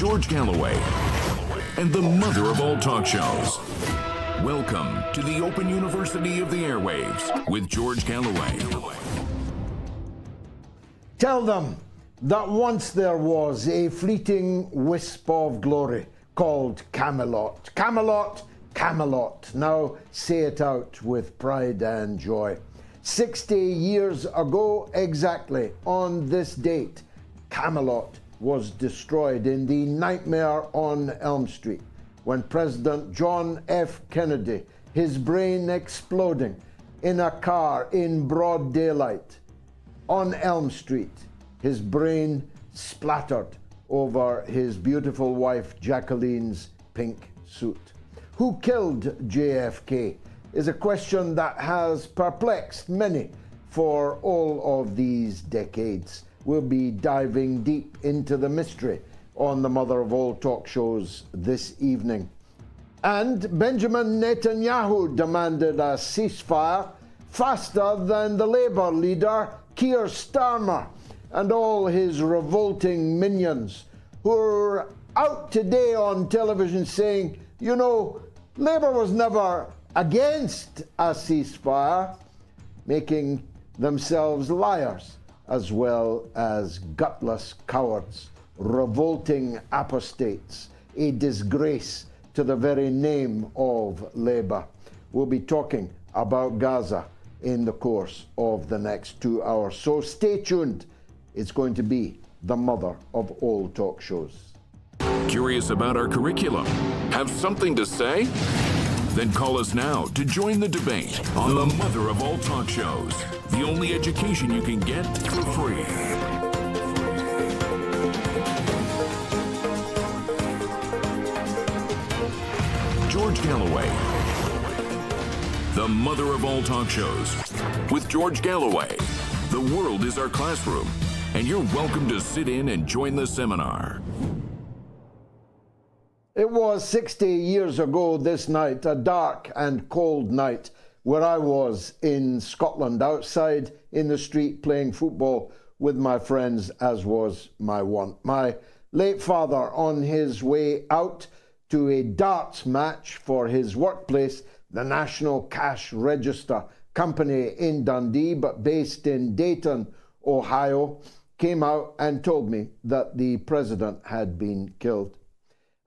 George Galloway, and the mother of all talk shows. Welcome to the Open University of the Airwaves with George Galloway. Tell them that once there was a fleeting wisp of glory called Camelot. Camelot, Camelot. Now say it out with pride and joy. 60 years ago exactly, on this date, Camelot was destroyed in the Nightmare on Elm Street when President John F. Kennedy, his brain exploding in a car in broad daylight on Elm Street, his brain splattered over his beautiful wife Jacqueline's pink suit. Who killed JFK is a question that has perplexed many for all of these decades. We'll be diving deep into the mystery on the mother of all talk shows this evening. And Benjamin Netanyahu demanded a ceasefire faster than the Labour leader Keir Starmer and all his revolting minions who are out today on television saying, you know, Labour was never against a ceasefire, making themselves liars as well as gutless cowards, revolting apostates, a disgrace to the very name of Labour. We'll be talking about Gaza in the course of the next 2 hours. So stay tuned. It's going to be the mother of all talk shows. Curious about our curriculum? Have something to say? Then call us now to join the debate on the mother of all talk shows. The only education you can get for free. George Galloway, the mother of all talk shows. With George Galloway, the world is our classroom, and you're welcome to sit in and join the seminar. It was 60 years ago this night, a dark and cold night, where I was in Scotland, outside in the street playing football with my friends, as was my wont. My late father, on his way out to a darts match for his workplace, the National Cash Register Company in Dundee, but based in Dayton, Ohio, came out and told me that the president had been killed.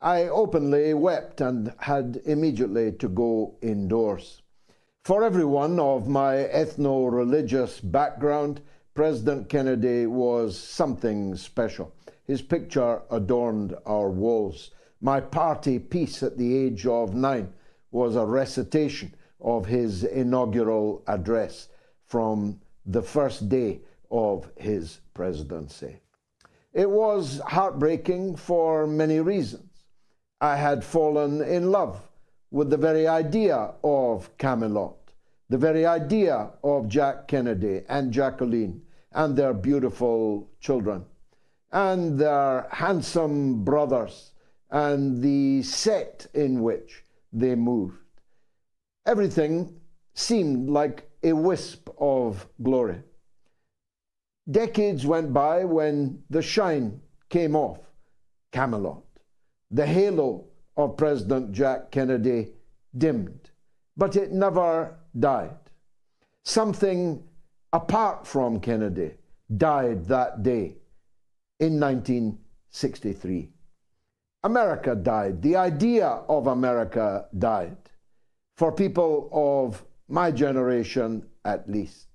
I openly wept and had immediately to go indoors. For everyone of my ethno-religious background, President Kennedy was something special. His picture adorned our walls. My party piece at the age of 9 was a recitation of his inaugural address from the first day of his presidency. It was heartbreaking for many reasons. I had fallen in love with the very idea of Camelot, the very idea of Jack Kennedy and Jacqueline and their beautiful children and their handsome brothers and the set in which they moved. Everything seemed like a wisp of glory. Decades went by when the shine came off Camelot. The halo of President Jack Kennedy dimmed, but it never died. Something apart from Kennedy died that day in 1963. America died. The idea of America died, for people of my generation at least.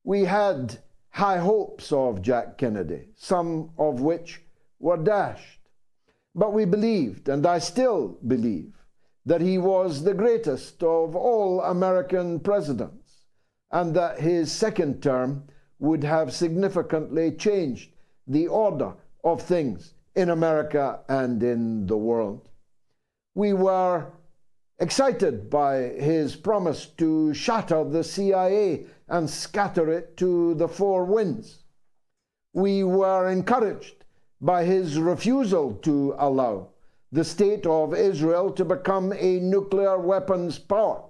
We had high hopes of Jack Kennedy, some of which were dashed. But we believed, and I still believe, that he was the greatest of all American presidents, and that his second term would have significantly changed the order of things in America and in the world. We were excited by his promise to shatter the CIA and scatter it to the four winds. We were encouraged by his refusal to allow the state of Israel to become a nuclear weapons power.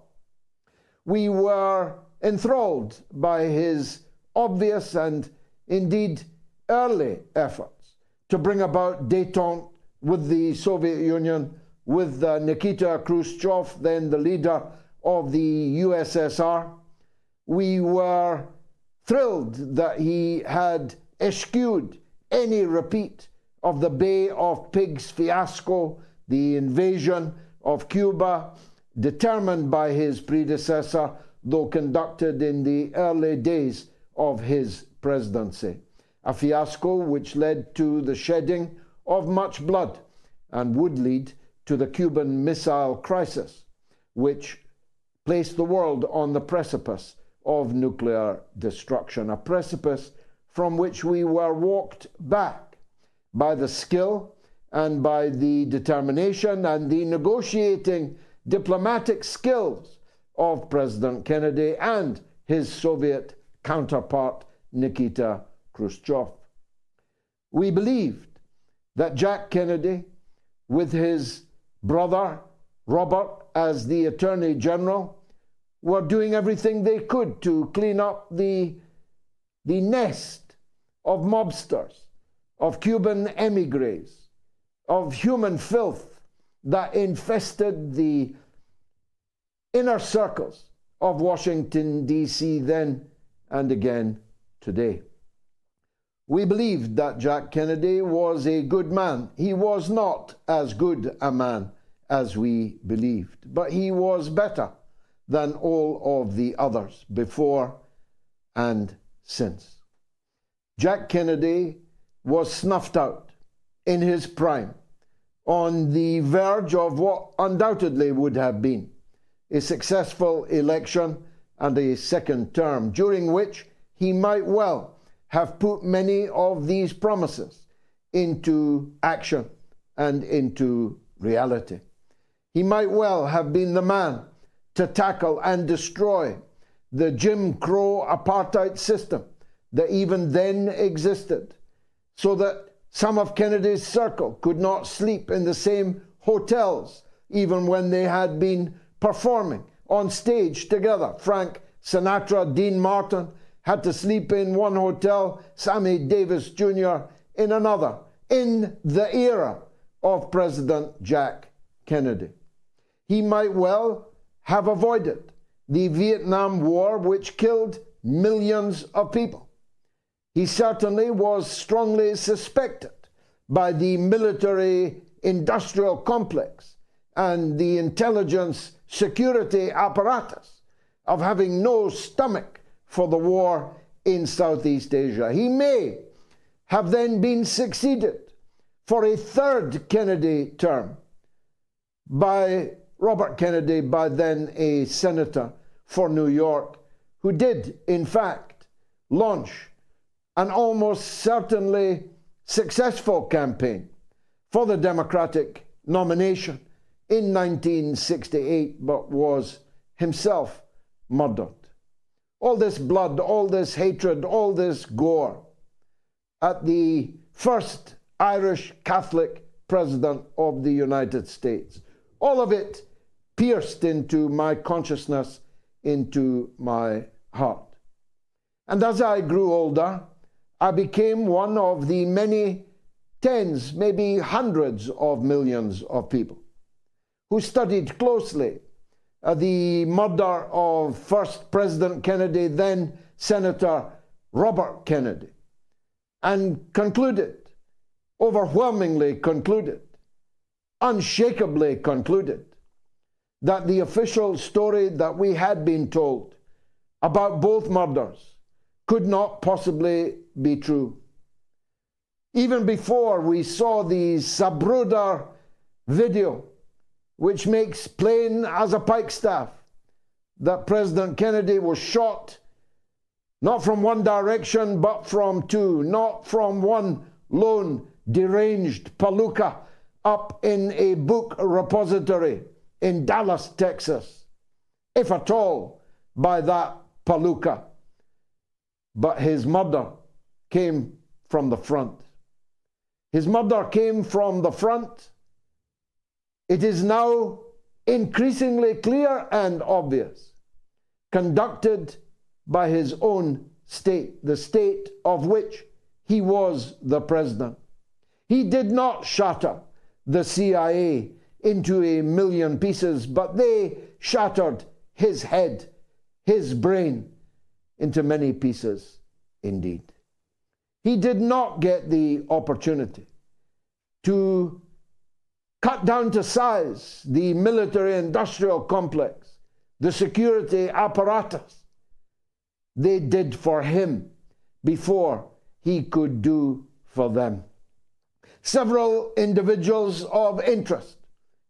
We were enthralled by his obvious and indeed early efforts to bring about détente with the Soviet Union, with Nikita Khrushchev, then the leader of the USSR. We were thrilled that he had eschewed any repeat of the Bay of Pigs fiasco, the invasion of Cuba, determined by his predecessor, though conducted in the early days of his presidency. A fiasco which led to the shedding of much blood and would lead to the Cuban Missile Crisis, which placed the world on the precipice of nuclear destruction, a precipice from which we were walked back by the skill and by the determination and the negotiating diplomatic skills of President Kennedy and his Soviet counterpart, Nikita Khrushchev. We believed that Jack Kennedy, with his brother Robert as the Attorney General, were doing everything they could to clean up the nest of mobsters, of Cuban emigres, of human filth that infested the inner circles of Washington, D.C. then and again today. We believed that Jack Kennedy was a good man. He was not as good a man as we believed, but he was better than all of the others before and since. Jack Kennedy was snuffed out in his prime, on the verge of what undoubtedly would have been a successful election and a second term, during which he might well have put many of these promises into action and into reality. He might well have been the man to tackle and destroy the Jim Crow apartheid system that even then existed, so that some of Kennedy's circle could not sleep in the same hotels even when they had been performing on stage together. Frank Sinatra, Dean Martin had to sleep in one hotel, Sammy Davis Jr. in another, in the era of President Jack Kennedy. He might well have avoided the Vietnam War, which killed millions of people. He certainly was strongly suspected by the military-industrial complex and the intelligence security apparatus of having no stomach for the war in Southeast Asia. He may have then been succeeded for a third Kennedy term by Robert Kennedy, by then a senator for New York, who did, in fact, launch an almost certainly successful campaign for the Democratic nomination in 1968, but was himself murdered. All this blood, all this hatred, all this gore at the first Irish Catholic president of the United States. All of it pierced into my consciousness, into my heart. And as I grew older, I became one of the many tens, maybe hundreds of millions of people who studied closely the murder of first President Kennedy, then Senator Robert Kennedy, and concluded, overwhelmingly concluded, unshakably concluded, that the official story that we had been told about both murders could not possibly be true. Even before we saw the Zapruder video, which makes plain as a pikestaff that President Kennedy was shot not from one direction but from two, not from one lone deranged palooka up in a book repository in Dallas, Texas, if at all by that palooka. But his murder came from the front. His murder came from the front. It is now increasingly clear and obvious, conducted by his own state, the state of which he was the president. He did not shatter the CIA into a million pieces, but they shattered his head, his brain, into many pieces indeed. He did not get the opportunity to cut down to size the military-industrial complex, the security apparatus. They did for him before he could do for them. Several individuals of interest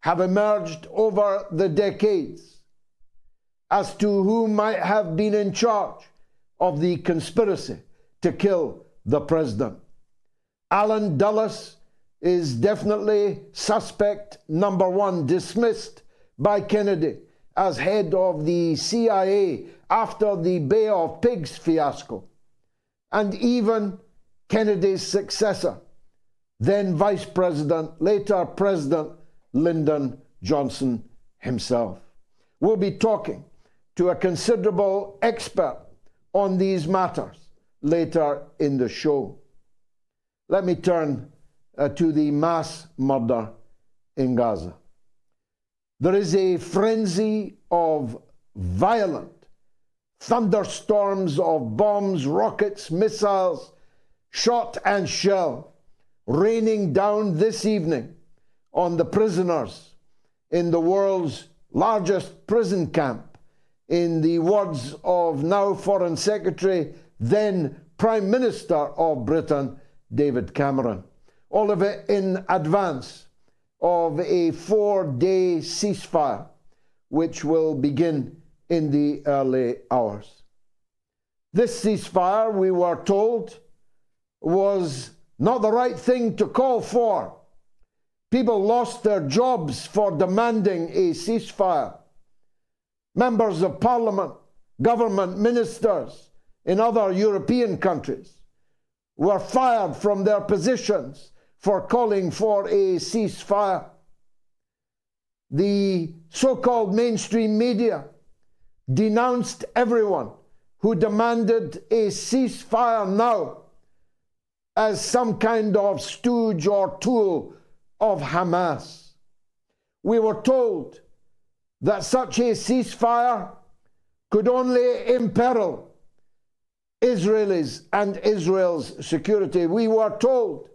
have emerged over the decades as to who might have been in charge of the conspiracy to kill the president. Alan Dulles is definitely suspect number one, dismissed by Kennedy as head of the CIA after the Bay of Pigs fiasco. And even Kennedy's successor, then Vice President, later President Lyndon Johnson himself. We'll be talking to a considerable expert on these matters later in the show. Let me turn to the mass murder in Gaza. There is a frenzy of violent thunderstorms of bombs, rockets, missiles, shot and shell raining down this evening on the prisoners in the world's largest prison camp, in the words of now Foreign Secretary, then Prime Minister of Britain, David Cameron. All of it in advance of a 4-day ceasefire, which will begin in the early hours. This ceasefire, we were told, was not the right thing to call for. People lost their jobs for demanding a ceasefire. Members of Parliament, government ministers in other European countries were fired from their positions for calling for a ceasefire. The so-called mainstream media denounced everyone who demanded a ceasefire now as some kind of stooge or tool of Hamas. We were told that such a ceasefire could only imperil Israelis and Israel's security. We were told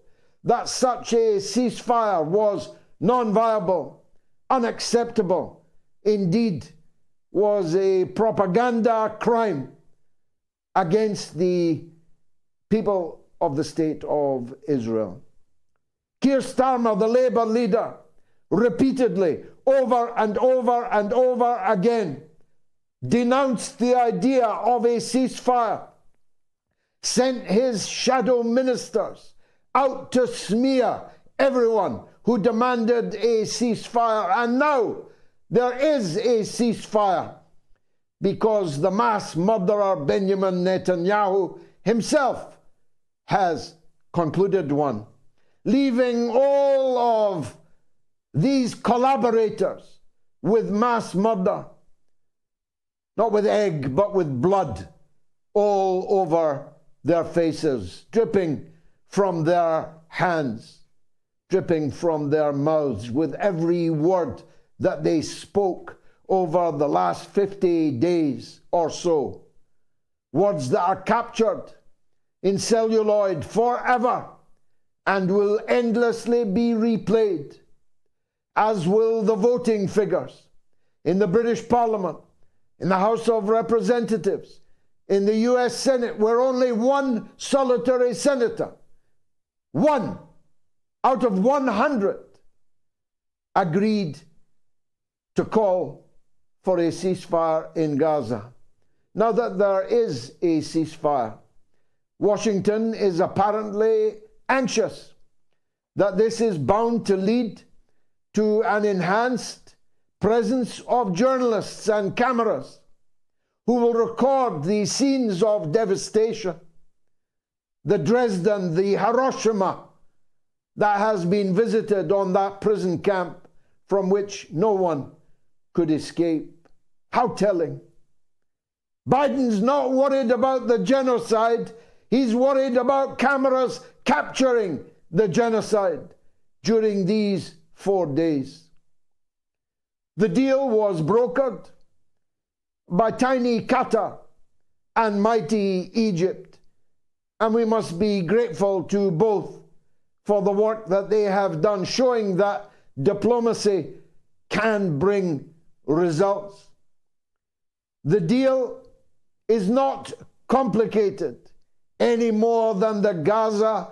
that such a ceasefire was non-viable, unacceptable, indeed was a propaganda crime against the people of the state of Israel. Keir Starmer, the Labour leader, repeatedly, over and over and over again, denounced the idea of a ceasefire, sent his shadow ministers out to smear everyone who demanded a ceasefire. And now there is a ceasefire because the mass murderer Benjamin Netanyahu himself has concluded one, leaving all of these collaborators with mass murder, not with egg, but with blood all over their faces, dripping from their hands, dripping from their mouths, with every word that they spoke over the last 50 days or so. Words that are captured in celluloid forever and will endlessly be replayed, as will the voting figures in the British Parliament, in the House of Representatives, in the US Senate, where only one solitary senator, one out of 100, agreed to call for a ceasefire in Gaza. Now that there is a ceasefire, Washington is apparently anxious that this is bound to lead to an enhanced presence of journalists and cameras who will record the scenes of devastation, the Dresden, the Hiroshima that has been visited on that prison camp from which no one could escape. How telling. Biden's not worried about the genocide. He's worried about cameras capturing the genocide during these 4 days. The deal was brokered by tiny Qatar and mighty Egypt, and we must be grateful to both for the work that they have done, showing that diplomacy can bring results. The deal is not complicated any more than the Gaza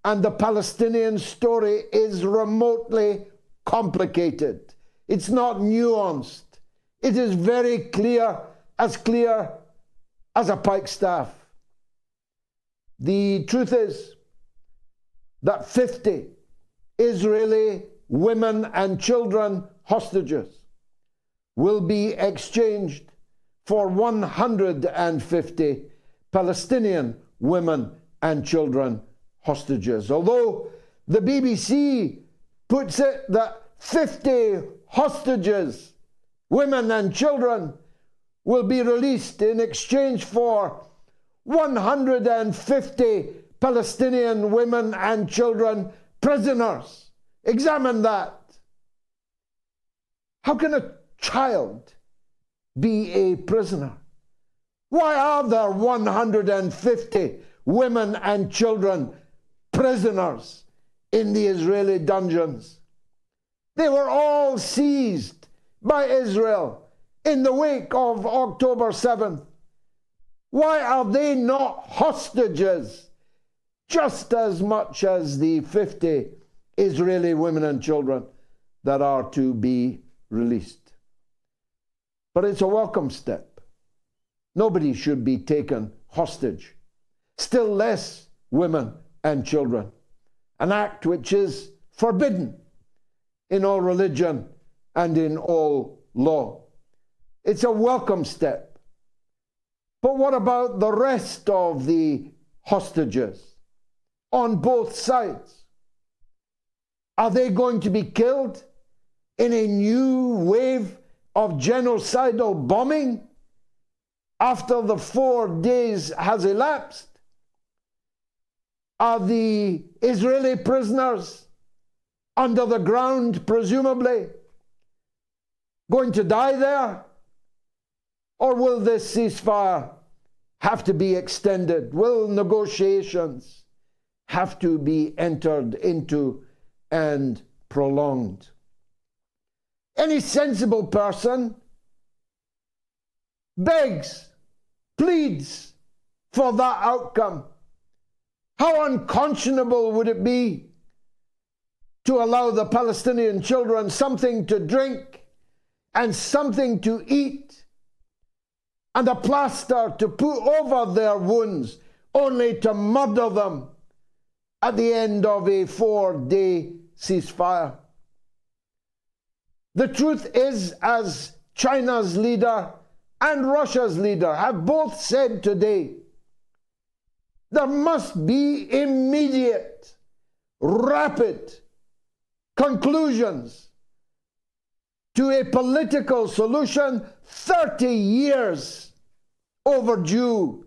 and the Palestinian story is remotely complicated. It's not nuanced. It is very clear as a pikestaff. The truth is that 50 Israeli women and children hostages will be exchanged for 150 Palestinian women and children hostages. Although the BBC puts it that 50 hostages, women and children, will be released in exchange for 150 Palestinian women and children prisoners. Examine that. How can a child be a prisoner? Why are there 150 women and children prisoners in the Israeli dungeons? They were all seized by Israel in the wake of October 7th. Why are they not hostages just as much as the 50 Israeli women and children that are to be released? But it's a welcome step. Nobody should be taken hostage, still less women and children, an act which is forbidden in all religion and in all law. It's a welcome step. But what about the rest of the hostages on both sides? Are they going to be killed in a new wave of genocidal bombing after the 4 days has elapsed? Are the Israeli prisoners under the ground, presumably, going to die there? Or will this ceasefire have to be extended? Will negotiations have to be entered into and prolonged? Any sensible person begs, pleads for that outcome. How unconscionable would it be to allow the Palestinian children something to drink and something to eat and a plaster to put over their wounds, only to murder them at the end of a 4-day ceasefire? The truth is, as China's leader and Russia's leader have both said today, there must be immediate, rapid conclusions to a political solution 30 years overdue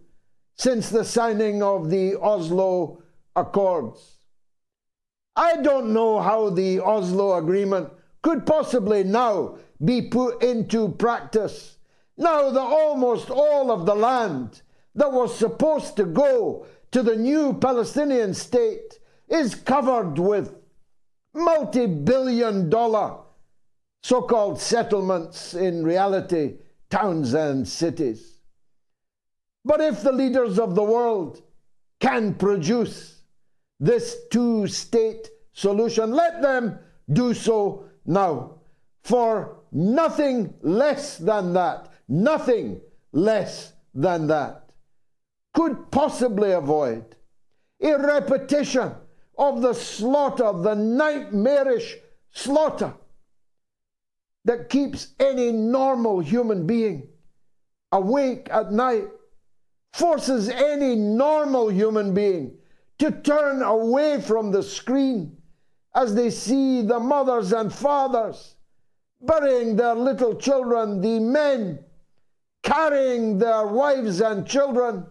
since the signing of the Oslo Accords. I don't know how the Oslo Agreement could possibly now be put into practice, now that almost all of the land that was supposed to go to the new Palestinian state is covered with multi-billion-dollar so-called settlements, in reality, towns and cities. But if the leaders of the world can produce this two-state solution, let them do so now. For nothing less than that, nothing less than that could possibly avoid a repetition of the slaughter, the nightmarish slaughter that keeps any normal human being awake at night, forces any normal human being to turn away from the screen as they see the mothers and fathers burying their little children, the men carrying their wives and children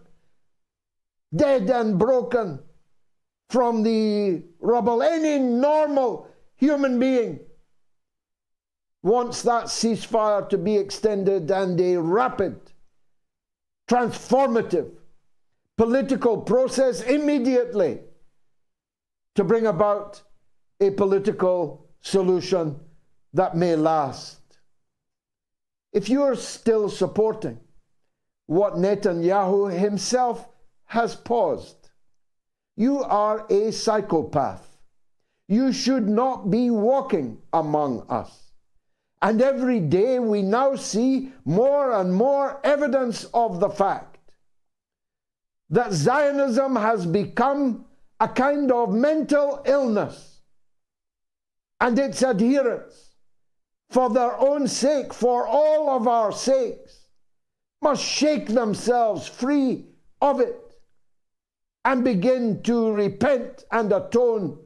dead and broken from the rubble. Any normal human being wants that ceasefire to be extended and a rapid, transformative political process immediately to bring about a political solution that may last. If you're still supporting what Netanyahu himself has paused, you are a psychopath. You should not be walking among us. And every day we now see more and more evidence of the fact that Zionism has become a kind of mental illness, and its adherents, for their own sake, for all of our sakes, must shake themselves free of it and begin to repent and atone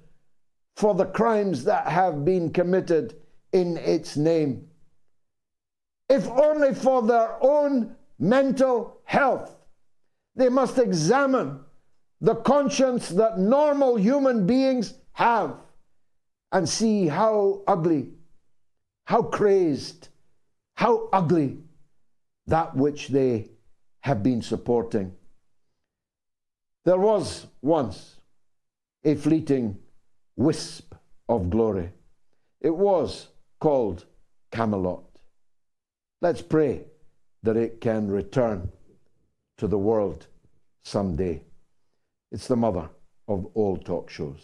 for the crimes that have been committed in its name. If only for their own mental health, they must examine the conscience that normal human beings have and see how ugly, how crazed, how ugly that which they have been supporting. There was once a fleeting wisp of glory. It was called Camelot. Let's pray that it can return to the world someday. It's the mother of all talk shows.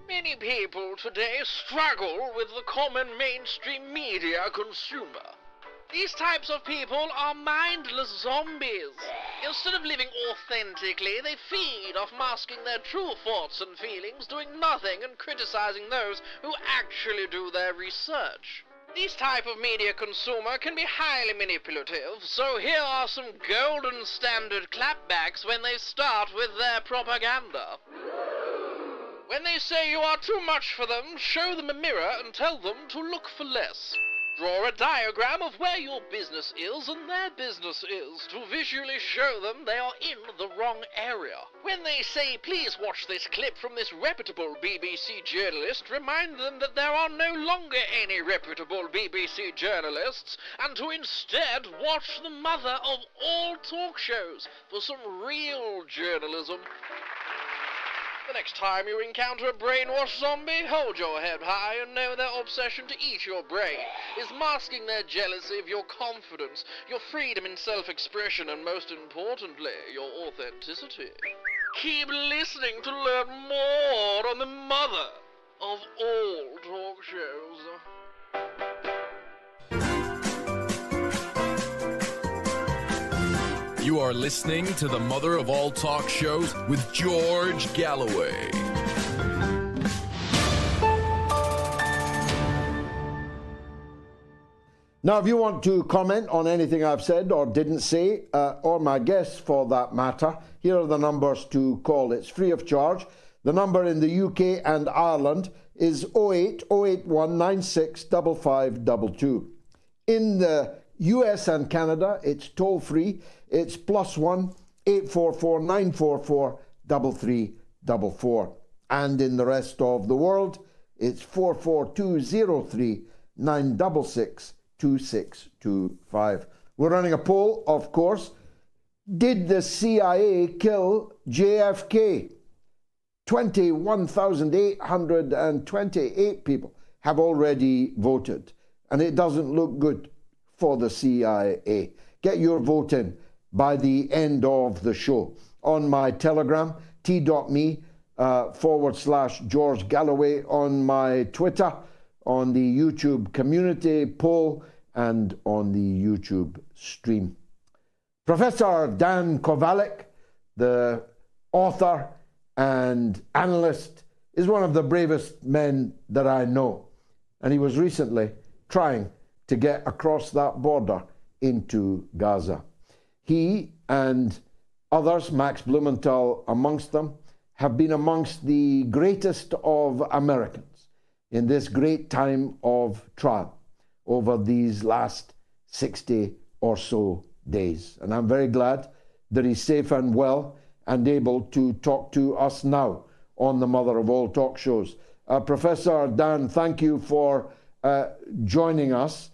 Many people today struggle with the common mainstream media consumer. These types of people are mindless zombies. Instead of living authentically, they feed off masking their true thoughts and feelings, doing nothing and criticizing those who actually do their research. This type of media consumer can be highly manipulative, so here are some golden standard clapbacks when they start with their propaganda. When they say you are too much for them, show them a mirror and tell them to look for less. Draw a diagram of where your business is and their business is to visually show them they are in the wrong area. When they say, please watch this clip from this reputable BBC journalist, remind them that there are no longer any reputable BBC journalists, and to instead watch the mother of all talk shows for some real journalism. The next time you encounter a brainwashed zombie, hold your head high and know their obsession to eat your brain is masking their jealousy of your confidence, your freedom in self-expression, and most importantly, your authenticity. Keep listening to learn more on the mother of all talk shows. You are listening to the mother of all talk shows with George Galloway. Now, if you want to comment on anything I've said or didn't say, or my guests for that matter, here are the numbers to call. It's free of charge. The number in the UK and Ireland is 08 081 96 5522. In the US and Canada, it's toll-free. It's +1 844 944 3344. And in the rest of the world, it's 44203 966 2625. We're running a poll, of course. Did the CIA kill JFK? 21,828 people have already voted, and it doesn't look good for the CIA. Get your vote in by the end of the show. On my Telegram, t.me/George Galloway, on my Twitter, on the YouTube community poll, and on the YouTube stream. Professor Dan Kovalik, the author and analyst, is one of the bravest men that I know. And he was recently trying to get across that border into Gaza. He and others, Max Blumenthal amongst them, have been amongst the greatest of Americans in this great time of trial over these last 60 or so days. And I'm very glad that he's safe and well and able to talk to us now on the mother of all talk shows. Professor Dan, thank you for joining us.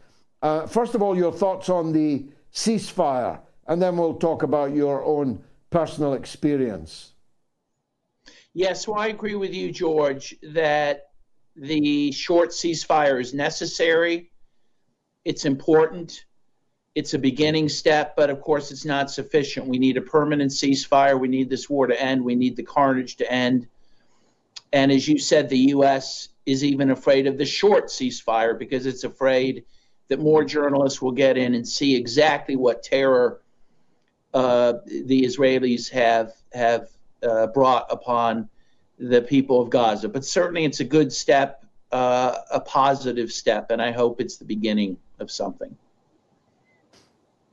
First of all, your thoughts on the ceasefire, and then we'll talk about your own personal experience. Yes, well, I agree with you, George, that the short ceasefire is necessary. It's important. It's a beginning step, but of course it's not sufficient. We need a permanent ceasefire. We need this war to end. We need the carnage to end. And as you said, the U.S. is even afraid of the short ceasefire because it's afraid that more journalists will get in and see exactly what terror the Israelis have brought upon the people of Gaza. But certainly it's a good step, a positive step, and I hope it's the beginning of something.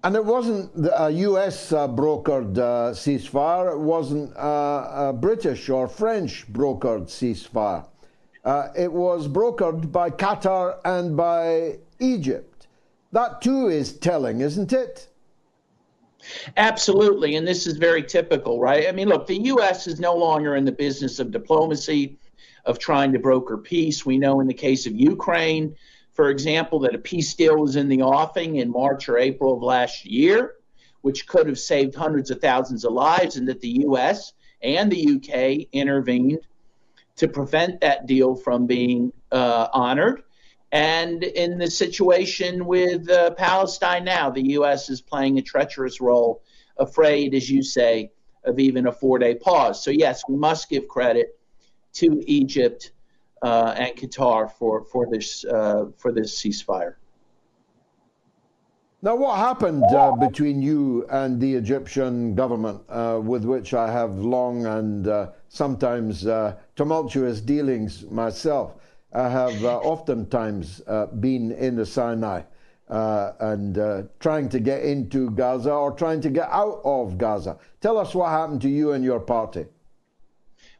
And it wasn't a US brokered ceasefire, it wasn't a British or French brokered ceasefire. It was brokered by Qatar and by Egypt. That too is telling, isn't it? Absolutely, and this is very typical, right? I mean, look, the U.S. is no longer in the business of diplomacy, of trying to broker peace. We know in the case of Ukraine, for example, that a peace deal was in the offing in March or April of last year, which could have saved hundreds of thousands of lives, and that the U.S. and the U.K. intervened to prevent that deal from being honored. And in the situation with Palestine now, the U.S. is playing a treacherous role, afraid, as you say, of even a 4-day pause. So yes, we must give credit to Egypt and Qatar for this ceasefire. Now, what happened between you and the Egyptian government, with which I have long and sometimes tumultuous dealings myself? I have oftentimes been in the Sinai and trying to get into Gaza or trying to get out of Gaza. Tell us what happened to you and your party.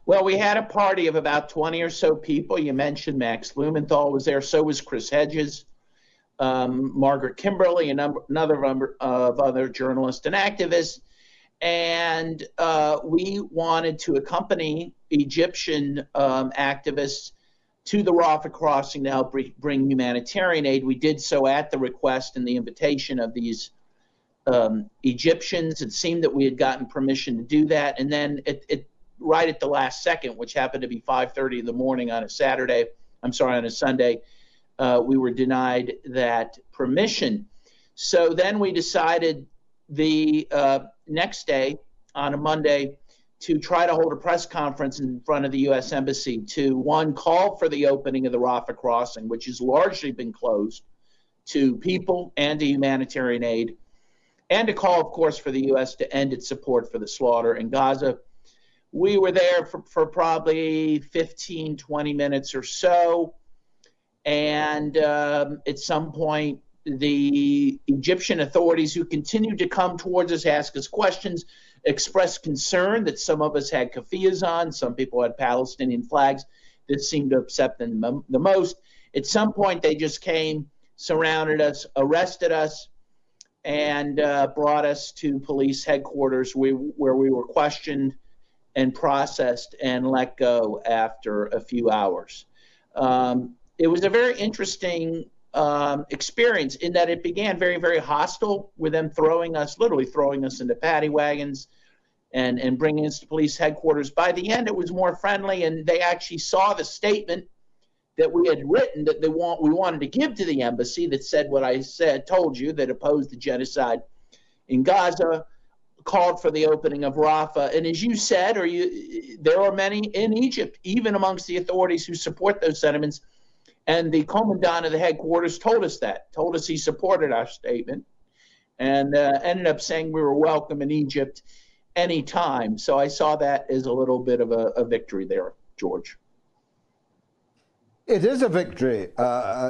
Well, we had a party of about 20 or so people. You mentioned Max Blumenthal was there. So was Chris Hedges, Margaret Kimberly, and another number of other journalists and activists. And we wanted to accompany Egyptian activists to the Rafah crossing to help bring humanitarian aid. We did so at the request and the invitation of these Egyptians. It seemed that we had gotten permission to do that. And then right at the last second, which happened to be 5:30 in the morning on a Sunday, we were denied that permission. So then we decided the next day, on a Monday, to try to hold a press conference in front of the U.S. Embassy to, one, call for the opening of the Rafah crossing, which has largely been closed to people and to humanitarian aid, and to call, of course, for the U.S. to end its support for the slaughter in Gaza. We were there for probably 15, 20 minutes or so, and at some point, the Egyptian authorities, who continued to come towards us, ask us questions, expressed concern that some of us had keffiyehs on, some people had Palestinian flags. That seemed to upset them the most. At some point, they just came, surrounded us, arrested us, and brought us to police headquarters where we were questioned and processed and let go after a few hours. It was a very interesting experience in that it began very, very hostile, with them literally throwing us into paddy wagons and bringing us to police headquarters. By the end, it was more friendly, and they actually saw the statement that we had written that we wanted to give to the embassy that said what I told you, that opposed the genocide in Gaza, called for the opening of Rafah. And as you said, there are many in Egypt, even amongst the authorities, who support those sentiments. And the commandant of the headquarters told us he supported our statement, and ended up saying we were welcome in Egypt anytime. So I saw that as a little bit of a victory there, George. It is a victory.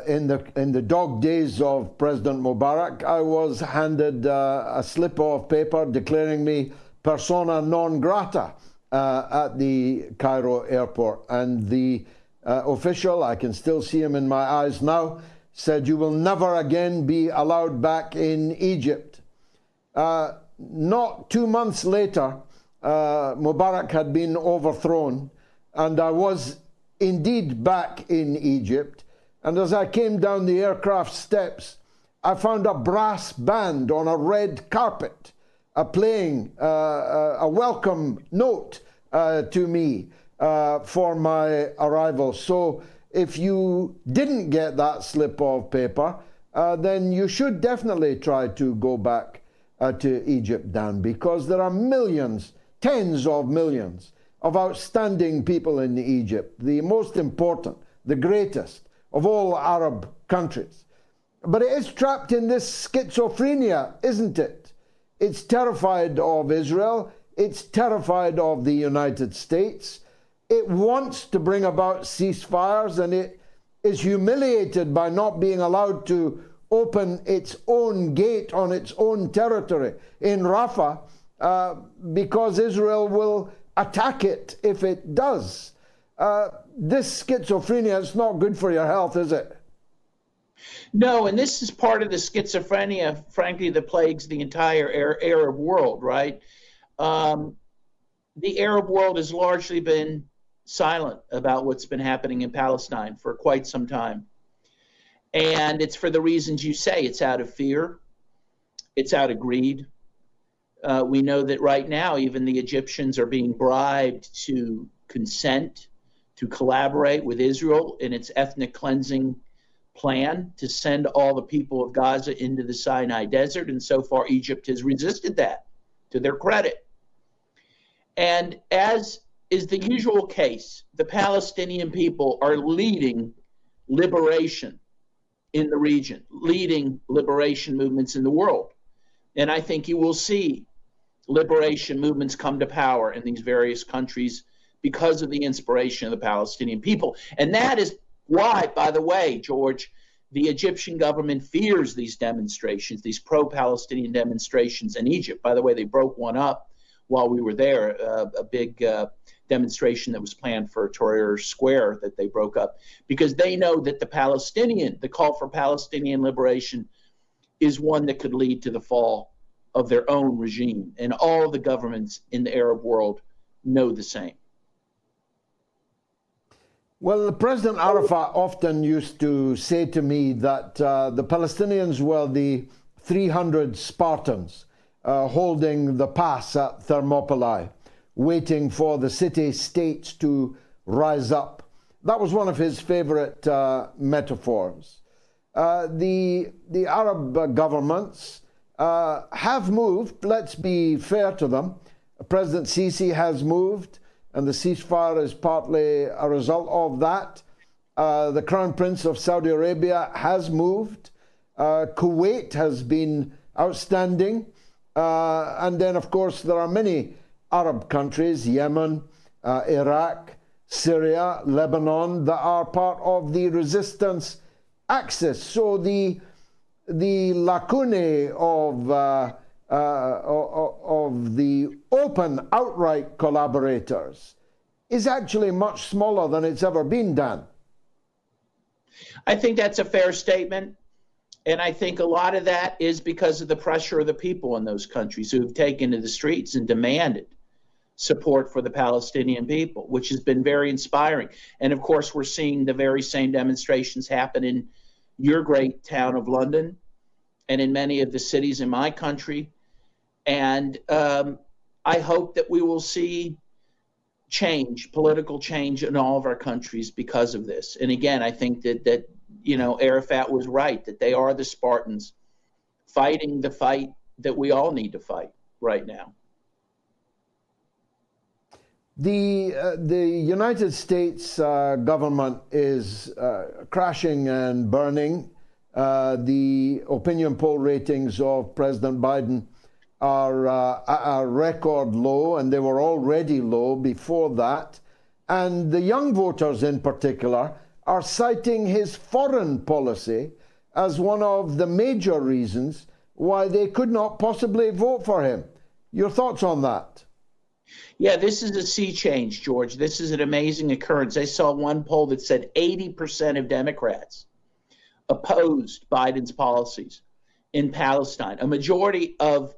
In the dog days of President Mubarak, I was handed a slip of paper declaring me persona non grata at the Cairo airport, and the official, I can still see him in my eyes now, said, "You will never again be allowed back in Egypt." Not 2 months later, Mubarak had been overthrown, And I was indeed back in Egypt. And as I came down the aircraft steps, I found a brass band on a red carpet playing a welcome note to me for my arrival. So if you didn't get that slip of paper, then you should definitely try to go back to Egypt, Dan, because there are millions, tens of millions of outstanding people in Egypt, the most important, the greatest of all Arab countries. But it is trapped in this schizophrenia, isn't it? It's terrified of Israel. It's terrified of the United States. It wants to bring about ceasefires, and it is humiliated by not being allowed to open its own gate on its own territory in Rafah because Israel will attack it if it does. This schizophrenia is not good for your health, is it? No, and this is part of the schizophrenia, frankly, that plagues the entire Arab world, right? The Arab world has largely been silent about what's been happening in Palestine for quite some time. And it's for the reasons you say. It's out of fear. It's out of greed. We know that right now, even the Egyptians are being bribed to consent, to collaborate with Israel in its ethnic cleansing plan to send all the people of Gaza into the Sinai Desert. And so far, Egypt has resisted that, to their credit. And as is the usual case, the Palestinian people are leading liberation in the region, leading liberation movements in the world. And I think you will see liberation movements come to power in these various countries because of the inspiration of the Palestinian people. And that is why, by the way, George, the Egyptian government fears these demonstrations, these pro-Palestinian demonstrations in Egypt. By the way, they broke one up while we were there, a big demonstration that was planned for Tahrir Square that they broke up, because they know that the call for Palestinian liberation is one that could lead to the fall of their own regime. And all the governments in the Arab world know the same. Well, President Arafat often used to say to me that the Palestinians were the 300 Spartans holding the pass at Thermopylae, waiting for the city-states to rise up. That was one of his favorite metaphors. The Arab governments have moved. Let's be fair to them. President Sisi has moved, and the ceasefire is partly a result of that. The Crown Prince of Saudi Arabia has moved. Kuwait has been outstanding. And then, of course, there are many Arab countries, Yemen, Iraq, Syria, Lebanon, that are part of the resistance axis. So the lacunae of the open, outright collaborators is actually much smaller than it's ever been, Dan. I think that's a fair statement. And I think a lot of that is because of the pressure of the people in those countries who have taken to the streets and demanded support for the Palestinian people, which has been very inspiring. And of course, we're seeing the very same demonstrations happen in your great town of London and in many of the cities in my country. And I hope that we will see change, political change in all of our countries because of this. And again, I think that Arafat was right, that they are the Spartans fighting the fight that we all need to fight right now. The United States government is crashing and burning. The opinion poll ratings of President Biden are at a record low, and they were already low before that. And the young voters in particular are citing his foreign policy as one of the major reasons why they could not possibly vote for him. Your thoughts on that? Yeah, this is a sea change, George. This is an amazing occurrence. I saw one poll that said 80% of Democrats opposed Biden's policies in Palestine. A majority of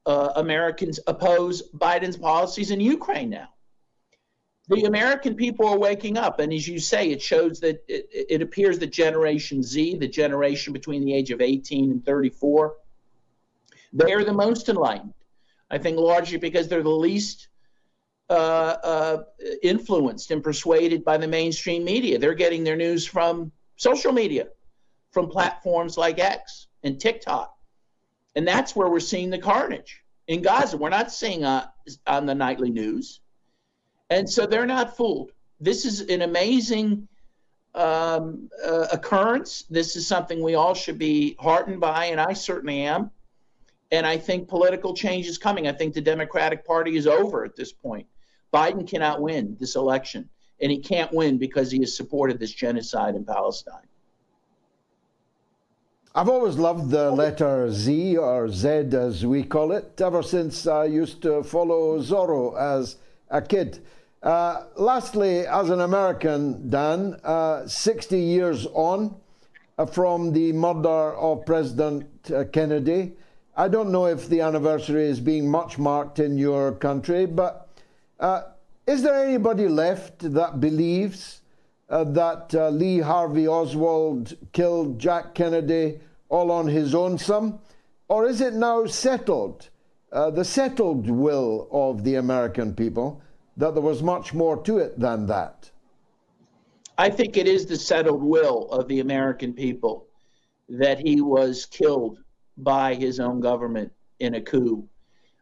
Americans oppose Biden's policies in Ukraine now. The American people are waking up, and as you say, it shows that it appears that Generation Z, the generation between the age of 18 and 34, they are the most enlightened. I think largely because they're the least influenced and persuaded by the mainstream media. They're getting their news from social media, from platforms like X and TikTok. And that's where we're seeing the carnage in Gaza. We're not seeing on the nightly news. And so they're not fooled. This is an amazing occurrence. This is something we all should be heartened by, and I certainly am. And I think political change is coming. I think the Democratic Party is over at this point. Biden cannot win this election, and he can't win because he has supported this genocide in Palestine. I've always loved the letter Z, or Z as we call it, ever since I used to follow Zorro as a kid. Lastly, as an American, Dan, 60 years on from the murder of President Kennedy, I don't know if the anniversary is being much marked in your country, but is there anybody left that believes that Lee Harvey Oswald killed Jack Kennedy all on his own sum? Or is it now settled, the settled will of the American people, that there was much more to it than that? I think it is the settled will of the American people that he was killed by his own government in a coup.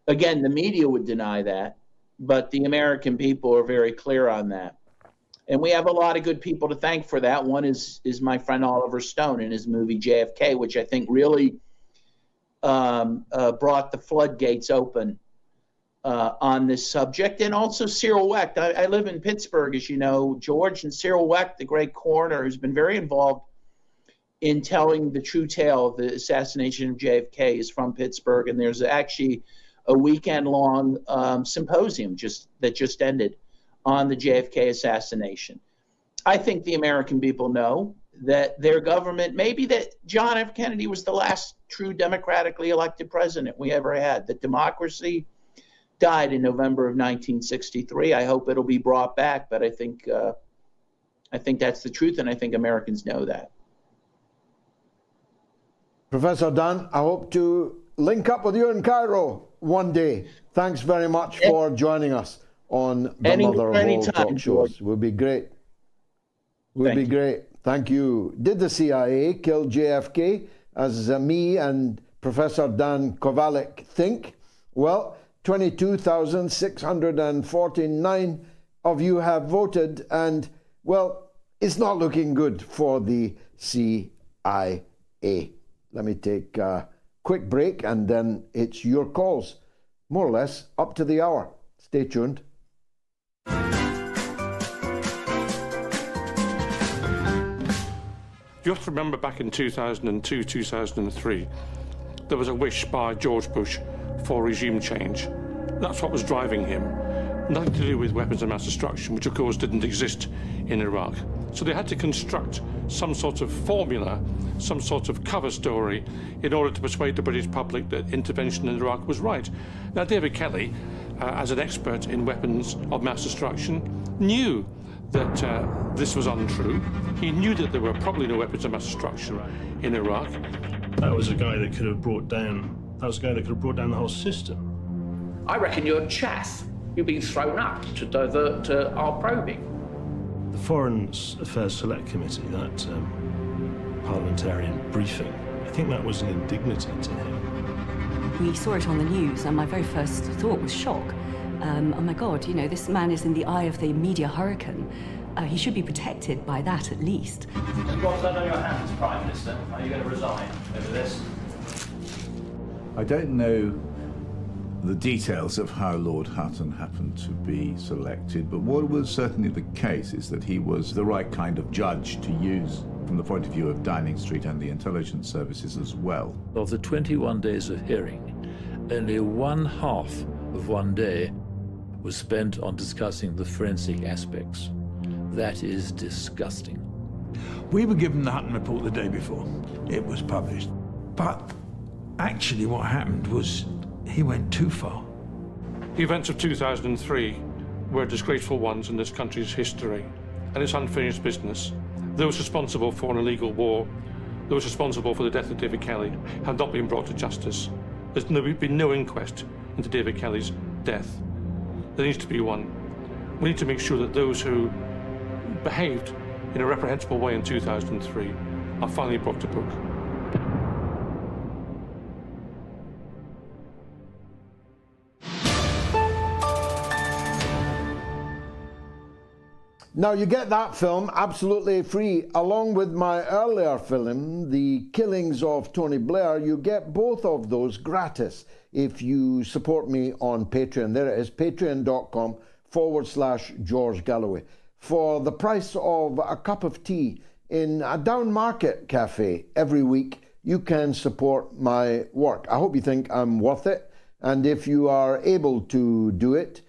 Again, the media would deny that, but the American people are very clear on that. And we have a lot of good people to thank for that. One is my friend Oliver Stone in his movie JFK, which I think really brought the floodgates open on this subject. And also Cyril Wecht. I live in Pittsburgh, as you know, George, and Cyril Wecht, the great coroner, who's been very involved in telling the true tale of the assassination of JFK, is from Pittsburgh. And there's actually a weekend-long symposium that just ended on the JFK assassination. I think the American people know that their government, maybe that John F. Kennedy was the last true democratically elected president we ever had, that democracy died in November of 1963. I hope it'll be brought back, but I think that's the truth, and I think Americans know that. Professor Dan, I hope to link up with you in Cairo one day. Thanks very much for joining us on the Mother of All Talk Shows. Would be great. Would be great. Thank you. Did the CIA kill JFK, as me and Professor Dan Kovalik think? Well, 22,649 of you have voted, and, well, it's not looking good for the CIA. Let me take a quick break, and then it's your calls, more or less up to the hour. Stay tuned. You have to remember back in 2002, 2003, there was a wish by George Bush for regime change. That's what was driving him. Nothing to do with weapons of mass destruction, which of course didn't exist in Iraq. So they had to construct some sort of formula, some sort of cover story in order to persuade the British public that intervention in Iraq was right. Now, David Kelly, as an expert in weapons of mass destruction, knew that this was untrue. He knew that there were probably no weapons of mass destruction in Iraq. That was a guy that could have brought down, the whole system. I reckon you're chaff. You've been thrown up to divert our probing. The Foreign Affairs Select Committee, that parliamentarian briefing, I think that was an indignity to him. We saw it on the news, and my very first thought was shock. Oh my God, you know, this man is in the eye of the media hurricane. He should be protected by that, at least. You've got that on your hands, Prime Minister. Are you going to resign over this? I don't know the details of how Lord Hutton happened to be selected, but what was certainly the case is that he was the right kind of judge to use from the point of view of Downing Street and the intelligence services as well. Of the 21 days of hearing, only one half of one day was spent on discussing the forensic aspects. That is disgusting. We were given the Hutton report the day before it was published, but actually what happened was he went too far. The events of 2003 were disgraceful ones in this country's history, and it's unfinished business. Those responsible for an illegal war, those responsible for the death of David Kelly, have not been brought to justice. There's been no inquest into David Kelly's death. There needs to be one. We need to make sure that those who behaved in a reprehensible way in 2003 are finally brought to book. Now, you get that film absolutely free. Along with my earlier film, The Killings of Tony Blair, you get both of those gratis if you support me on Patreon. There it is, patreon.com/George Galloway. For the price of a cup of tea in a down market cafe every week, you can support my work. I hope you think I'm worth it. And if you are able to do it,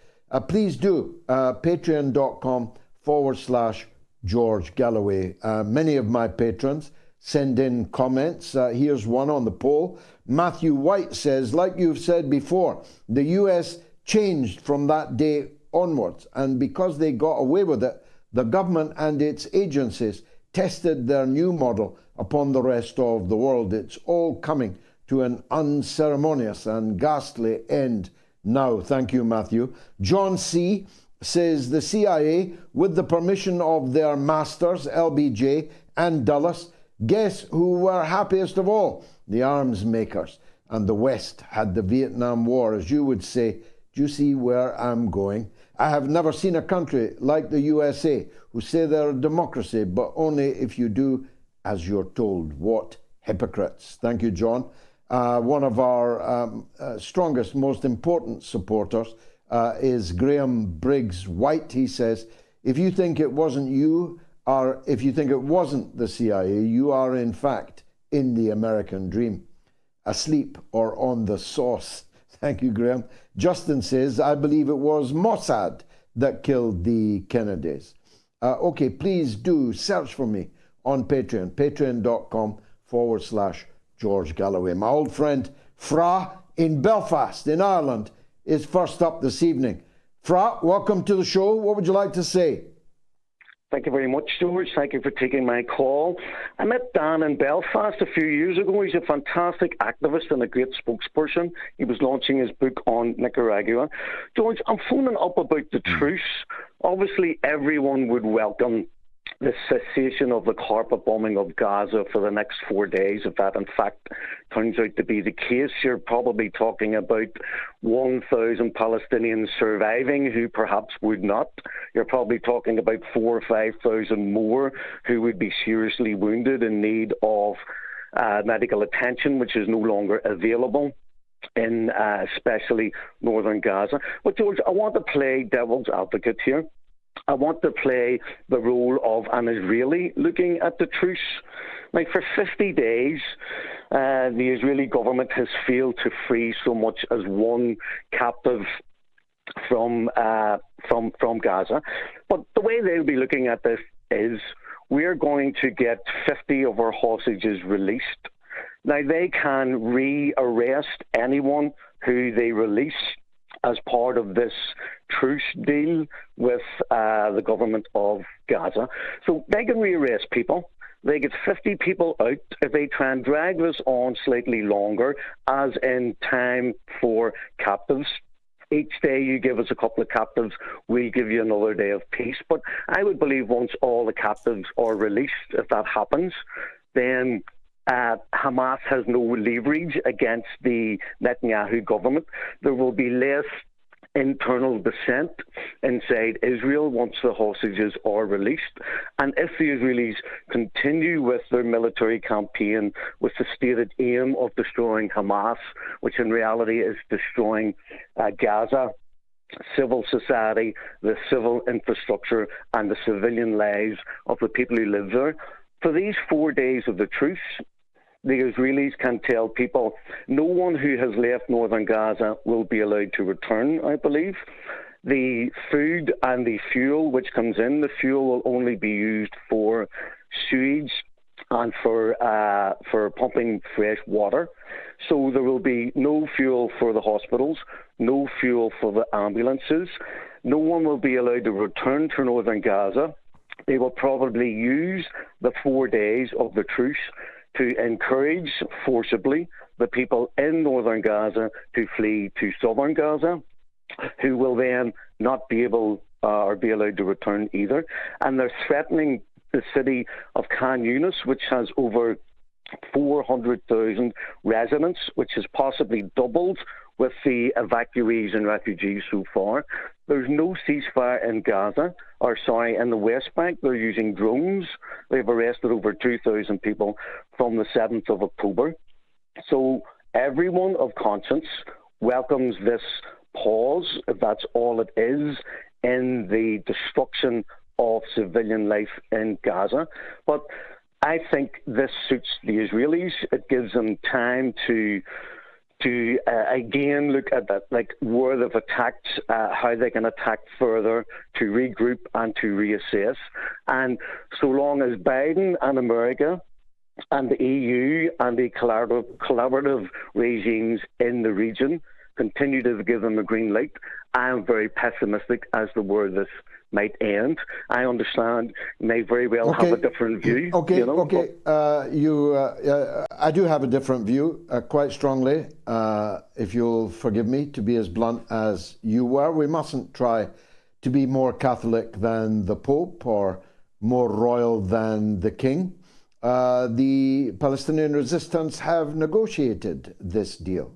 please do. Patreon.com/George Galloway. Many of my patrons send in comments. Here's one on the poll. Matthew White says, like you've said before, the US changed from that day onwards, and because they got away with it, the government and its agencies tested their new model upon the rest of the world. It's all coming to an unceremonious and ghastly end now. Thank you, Matthew. John C. says the CIA, with the permission of their masters, LBJ and Dulles, guess who were happiest of all? The arms makers. And the West had the Vietnam War. As you would say, do you see where I'm going? I have never seen a country like the USA who say they're a democracy, but only if you do as you're told. What hypocrites. Thank you, John. One of our strongest, most important supporters is Graham Briggs White. He says, if you think it wasn't you, or if you think it wasn't the CIA, you are in fact in the American dream, asleep or on the sauce. Thank you, Graham. Justin says, I believe it was Mossad that killed the Kennedys. Okay, please do search for me on Patreon, patreon.com/George Galloway. My old friend Fra in Belfast, in Ireland, is first up this evening. Fra, welcome to the show. What would you like to say? Thank you very much, George. Thank you for taking my call. I met Dan in Belfast a few years ago. He's a fantastic activist and a great spokesperson. He was launching his book on Nicaragua. George, I'm phoning up about the truce. Obviously, everyone would welcome the cessation of the carpet bombing of Gaza for the next 4 days. If that, in fact, turns out to be the case, you're probably talking about 1,000 Palestinians surviving who perhaps would not. You're probably talking about 4,000 or 5,000 more who would be seriously wounded in need of medical attention, which is no longer available in especially northern Gaza. But, George, I want to play devil's advocate here. I want to play the role of an Israeli looking at the truce. Like, for 50 days, the Israeli government has failed to free so much as one captive from Gaza. But the way they'll be looking at this is, we're going to get 50 of our hostages released. Now, they can re-arrest anyone who they release as part of this truce deal with the government of Gaza. So they can rearrest people. They get 50 people out. If they try and drag this on slightly longer, as in time for captives, each day you give us a couple of captives, we'll give you another day of peace. But I would believe once all the captives are released, if that happens, then Hamas has no leverage against the Netanyahu government. There will be less internal dissent inside Israel once the hostages are released. And if the Israelis continue with their military campaign with the stated aim of destroying Hamas, which in reality is destroying Gaza, civil society, the civil infrastructure, and the civilian lives of the people who live there, for these 4 days of the truce, the Israelis can tell people no one who has left northern Gaza will be allowed to return, I believe. The food and the fuel which comes in, the fuel will only be used for sewage and for pumping fresh water. So there will be no fuel for the hospitals, no fuel for the ambulances. No one will be allowed to return to northern Gaza. They will probably use the 4 days of the truce to encourage forcibly the people in northern Gaza to flee to southern Gaza, who will then not be able or be allowed to return either. And they're threatening the city of Khan Yunis, which has over 400,000 residents, which has possibly doubled with the evacuees and refugees so far. There's no ceasefire in Gaza, in the West Bank. They're using drones. They've arrested over 2,000 people from the 7th of October. So everyone of conscience welcomes this pause, if that's all it is, in the destruction of civilian life in Gaza. But I think this suits the Israelis. It gives them time to again look at that, like where they've attacked, how they can attack further, to regroup and to reassess. And so long as Biden and America and the EU and the collaborative regimes in the region continue to give them a green light, I am very pessimistic as to where this might end. I understand you may very well have a different view. I do have a different view, quite strongly, if you'll forgive me to be as blunt as you were. We mustn't try to be more Catholic than the Pope or more royal than the King. The Palestinian resistance have negotiated this deal,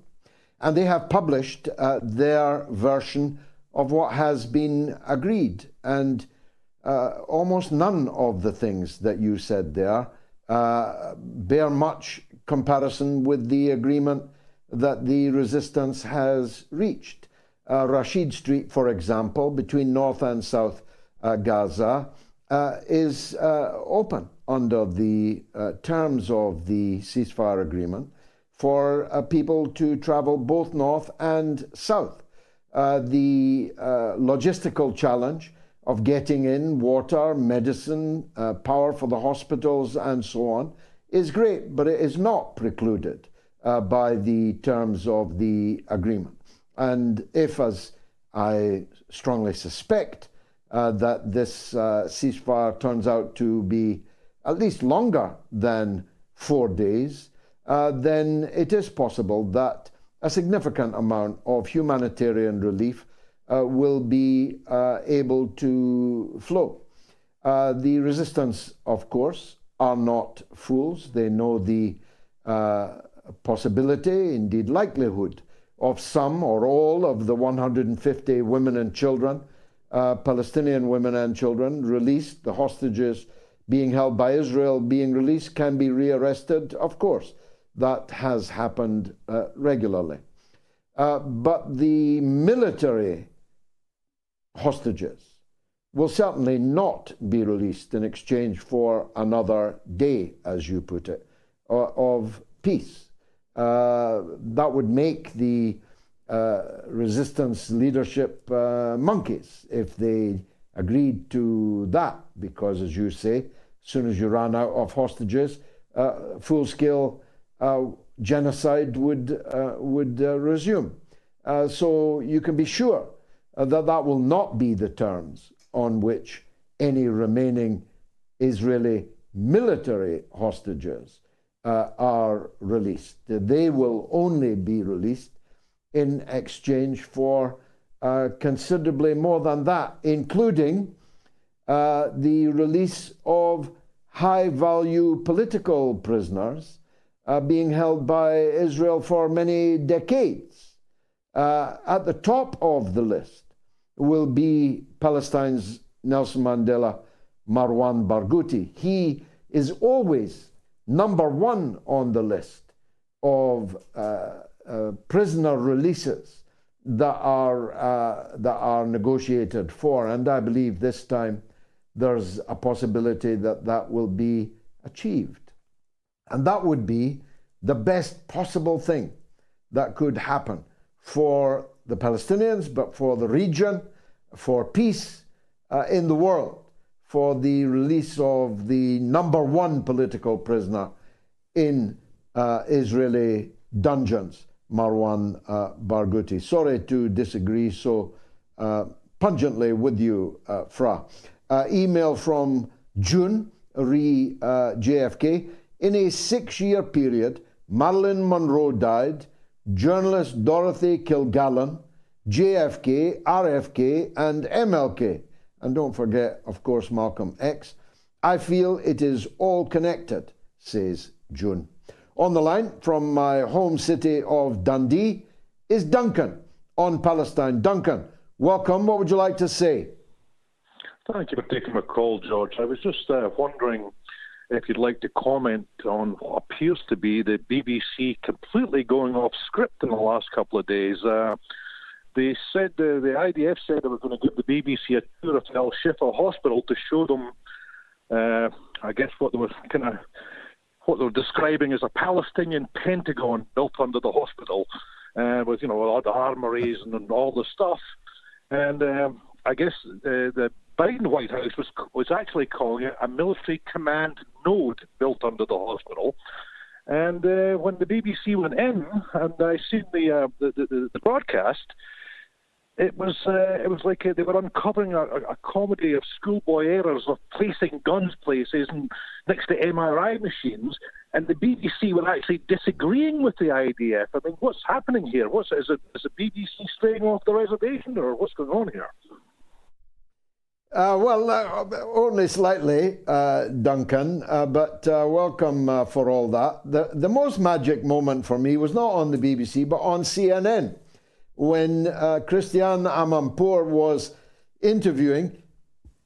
and they have published their version of what has been agreed. And almost none of the things that you said there bear much comparison with the agreement that the resistance has reached. Rashid Street, for example, between North and South Gaza, is open under the terms of the ceasefire agreement for people to travel both north and south. The logistical challenge of getting in water, medicine, power for the hospitals and so on is great, but it is not precluded by the terms of the agreement. And if, as I strongly suspect, that this ceasefire turns out to be at least longer than 4 days, then it is possible that a significant amount of humanitarian relief will be able to flow. The resistance, of course, are not fools. They know the possibility, indeed likelihood, of some or all of the 150 women and children, Palestinian women and children, released, the hostages being held by Israel being released, can be rearrested. Of course, that has happened regularly. But the military hostages will certainly not be released in exchange for another day, as you put it, of peace. That would make the resistance leadership monkeys if they agreed to that, because, as you say, as soon as you ran out of hostages, full-scale genocide would resume. So you can be sure that that will not be the terms on which any remaining Israeli military hostages are released. They will only be released in exchange for considerably more than that, including the release of high-value political prisoners being held by Israel for many decades. At the top of the list will be Palestine's Nelson Mandela, Marwan Barghouti. He is always number one on the list of prisoner releases that are negotiated for, and I believe this time there's a possibility that that will be achieved. And that would be the best possible thing that could happen for the Palestinians, but for the region, for peace in the world, for the release of the #1 political prisoner in Israeli dungeons, Marwan Barghouti. Sorry to disagree so pungently with you, Fra. Email from June, re JFK. In a 6-year period, Marilyn Monroe died, journalist Dorothy Kilgallen, JFK, RFK, and MLK. And don't forget, of course, Malcolm X. I feel it is all connected, says June. On the line from my home city of Dundee is Duncan on Palestine. Duncan, welcome. What would you like to say? Thank you for taking my call, George. I was just wondering if you'd like to comment on what appears to be the BBC completely going off script in the last couple of days. They said, the IDF said they were going to give the BBC a tour of Al Shifa Hospital to show them, I guess, what they were describing as a Palestinian Pentagon built under the hospital, with all the armories and all the stuff. And I guess the Biden White House was actually calling it a military command node built under the hospital. And when the BBC went in, and I seen the broadcast, it was like they were uncovering a comedy of schoolboy errors of placing guns places and next to MRI machines, and the BBC were actually disagreeing with the IDF. I mean, what's happening here? Is the BBC straying off the reservation, or what's going on here? Only slightly, Duncan, but welcome for all that. The most magic moment for me was not on the BBC, but on CNN, when Christiane Amanpour was interviewing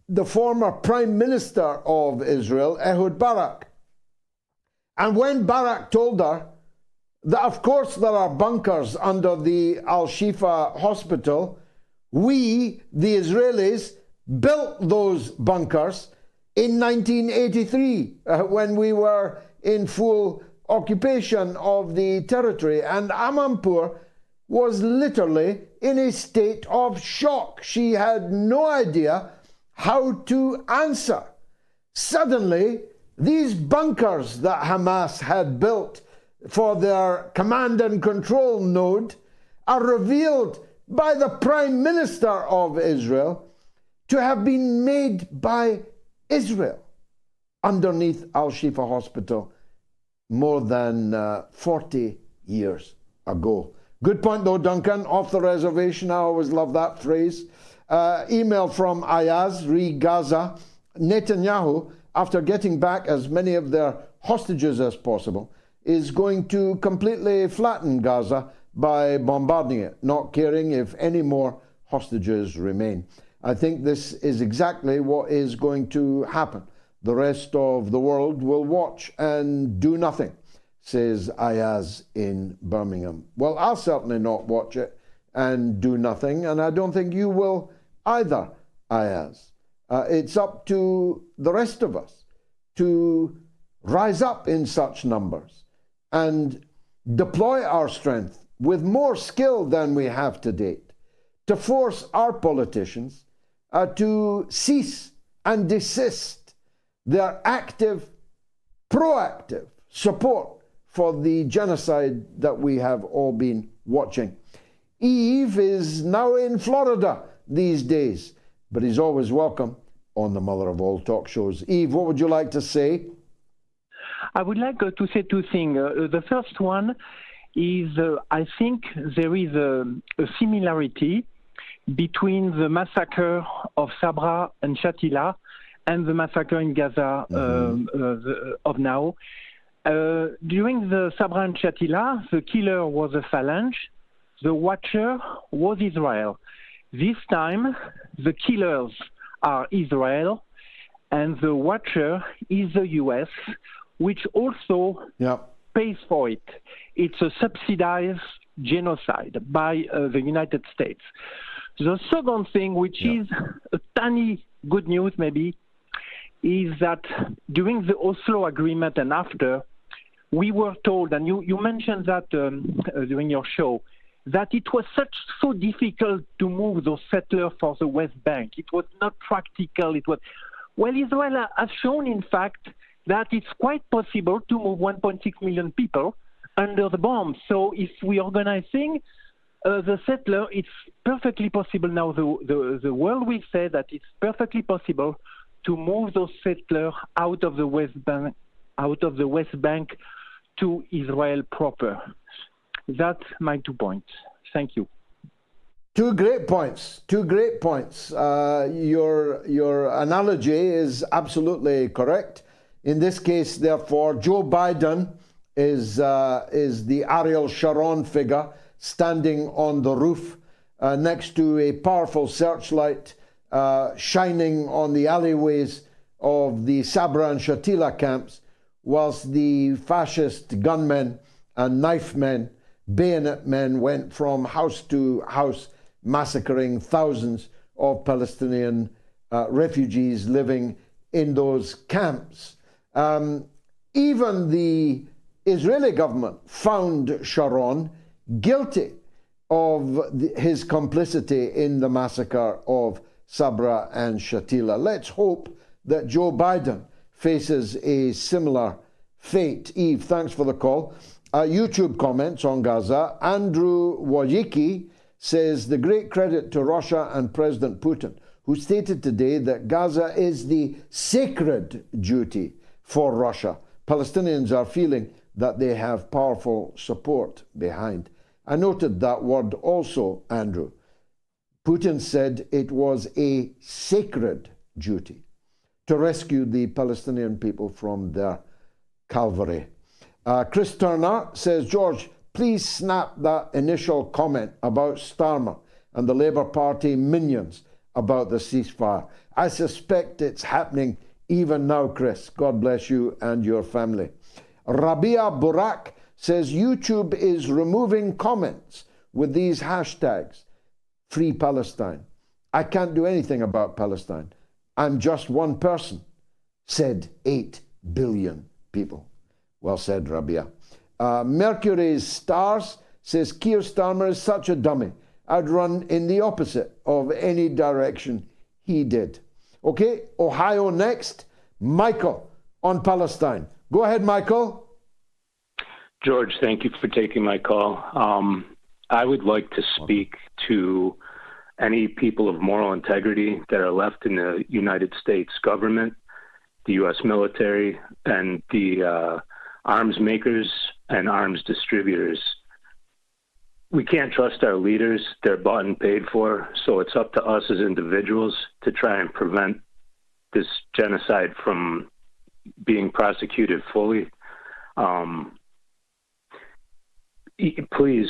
the former Prime Minister of Israel, Ehud Barak. And when Barak told her that, of course, there are bunkers under the Al-Shifa hospital, we, the Israelis, built those bunkers in 1983 when we were in full occupation of the territory. And Amanpour was literally in a state of shock. She had no idea how to answer. Suddenly, these bunkers that Hamas had built for their command and control node are revealed by the Prime Minister of Israel to have been made by Israel underneath Al-Shifa Hospital more than 40 years ago. Good point, though, Duncan. Off the reservation, I always love that phrase. Email from Ayaz, re Gaza. Netanyahu, after getting back as many of their hostages as possible, is going to completely flatten Gaza by bombarding it, not caring if any more hostages remain. I think this is exactly what is going to happen. The rest of the world will watch and do nothing, says Ayaz in Birmingham. Well, I'll certainly not watch it and do nothing, and I don't think you will either, Ayaz. It's up to the rest of us to rise up in such numbers and deploy our strength with more skill than we have to date to force our politicians to cease and desist their active, proactive support for the genocide that we have all been watching. Eve is now in Florida these days, but he's always welcome on the mother of all talk shows. Eve, what would you like to say? I would like to say two things. The first one is I think there is a similarity between the massacre of Sabra and Shatila and the massacre in Gaza of now. During the Sabra and Shatila, the killer was a phalange, the watcher was Israel. This time, the killers are Israel, and the watcher is the US, which also pays for it. It's a subsidized genocide by the United States. The second thing, which is a tiny good news maybe, is that during the Oslo agreement and after, we were told, and you mentioned that during your show, that it was so difficult to move those settlers for the West Bank. It was not practical. Well, Israel has shown, in fact, that it's quite possible to move 1.6 million people under the bomb. So if we organize things, the settler, it's perfectly possible now. The world will say that it's perfectly possible to move those settlers out of the West Bank to Israel proper. That's my 2 points. Thank you. Two great points. Your analogy is absolutely correct. In this case, therefore, Joe Biden is the Ariel Sharon figure standing on the roof next to a powerful searchlight shining on the alleyways of the Sabra and Shatila camps, whilst the fascist gunmen and knife men, bayonet men, went from house to house massacring thousands of Palestinian refugees living in those camps. Even the Israeli government found Sharon guilty of his complicity in the massacre of Sabra and Shatila. Let's hope that Joe Biden faces a similar fate. Eve, thanks for the call. YouTube comments on Gaza. Andrew Wojcicki says, the great credit to Russia and President Putin, who stated today that Gaza is the sacred duty for Russia. Palestinians are feeling that they have powerful support behind. I noted that word also, Andrew. Putin said it was a sacred duty to rescue the Palestinian people from their Calvary. Chris Turner says, George, please snap that initial comment about Starmer and the Labour Party minions about the ceasefire. I suspect it's happening even now, Chris. God bless you and your family. Rabia Burak says, YouTube is removing comments with these hashtags. Free Palestine. I can't do anything about Palestine. I'm just one person, said 8 billion people. Well said, Rabia. Mercury's Stars says, Keir Starmer is such a dummy. I'd run in the opposite of any direction he did. Okay, Ohio next. Michael on Palestine. Go ahead, Michael. George, thank you for taking my call. I would like to speak to any people of moral integrity that are left in the United States government, the U.S. military, and the arms makers and arms distributors. We can't trust our leaders. They're bought and paid for, so it's up to us as individuals to try and prevent this genocide from being prosecuted fully. Please,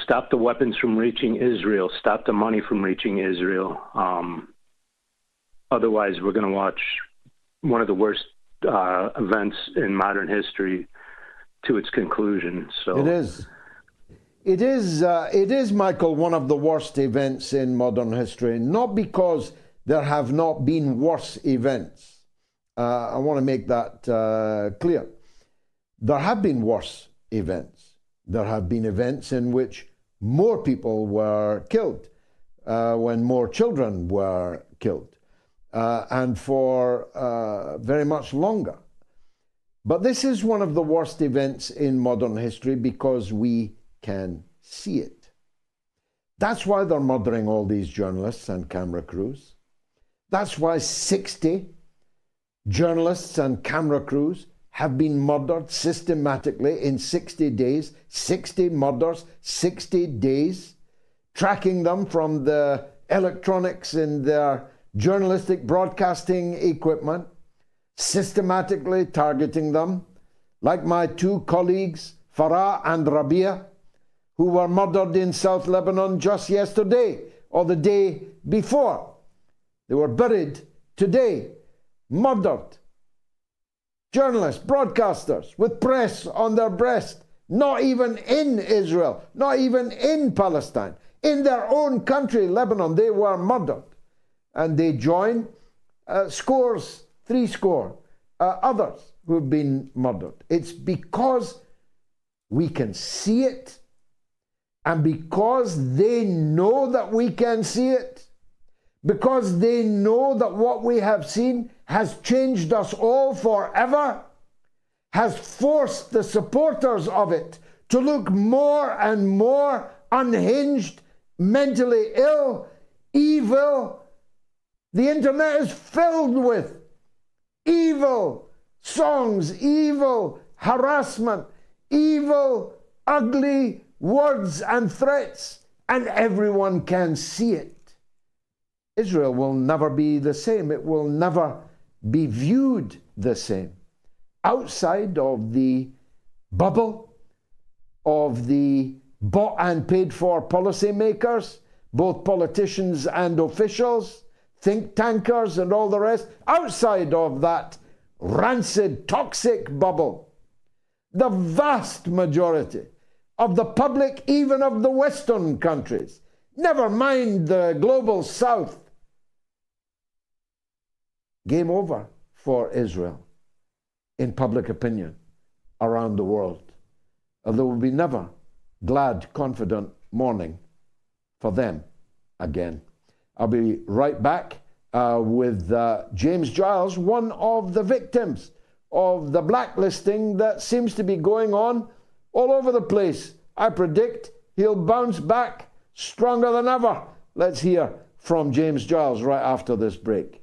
stop the weapons from reaching Israel. Stop the money from reaching Israel. Otherwise, we're going to watch one of the worst events in modern history to its conclusion. So it is. It is, Michael, one of the worst events in modern history, not because there have not been worse events. I want to make that clear. There have been worse events. There have been events in which more people were killed, when more children were killed, and for very much longer. But this is one of the worst events in modern history because we can see it. That's why they're murdering all these journalists and camera crews. That's why 60 journalists and camera crews have been murdered systematically in 60 days. 60 murders, 60 days, tracking them from the electronics in their journalistic broadcasting equipment, systematically targeting them, like my two colleagues, Farah and Rabia, who were murdered in South Lebanon just yesterday or the day before. They were buried today, murdered. Journalists, broadcasters, with press on their breast, not even in Israel, not even in Palestine. In their own country, Lebanon, they were murdered. And they join scores, 30 others who have been murdered. It's because we can see it, and because they know that we can see it, because they know that what we have seen has changed us all forever, has forced the supporters of it to look more and more unhinged, mentally ill, evil. The internet is filled with evil songs, evil harassment, evil, ugly words and threats, and everyone can see it. Israel will never be the same. It will never be viewed the same. Outside of the bubble of the bought and paid for policymakers, both politicians and officials, think tankers and all the rest, outside of that rancid, toxic bubble, the vast majority of the public, even of the Western countries, never mind the global South, game over for Israel in public opinion around the world. There will be never glad, confident morning for them again. I'll be right back with James Giles, one of the victims of the blacklisting that seems to be going on all over the place. I predict he'll bounce back stronger than ever. Let's hear from James Giles right after this break.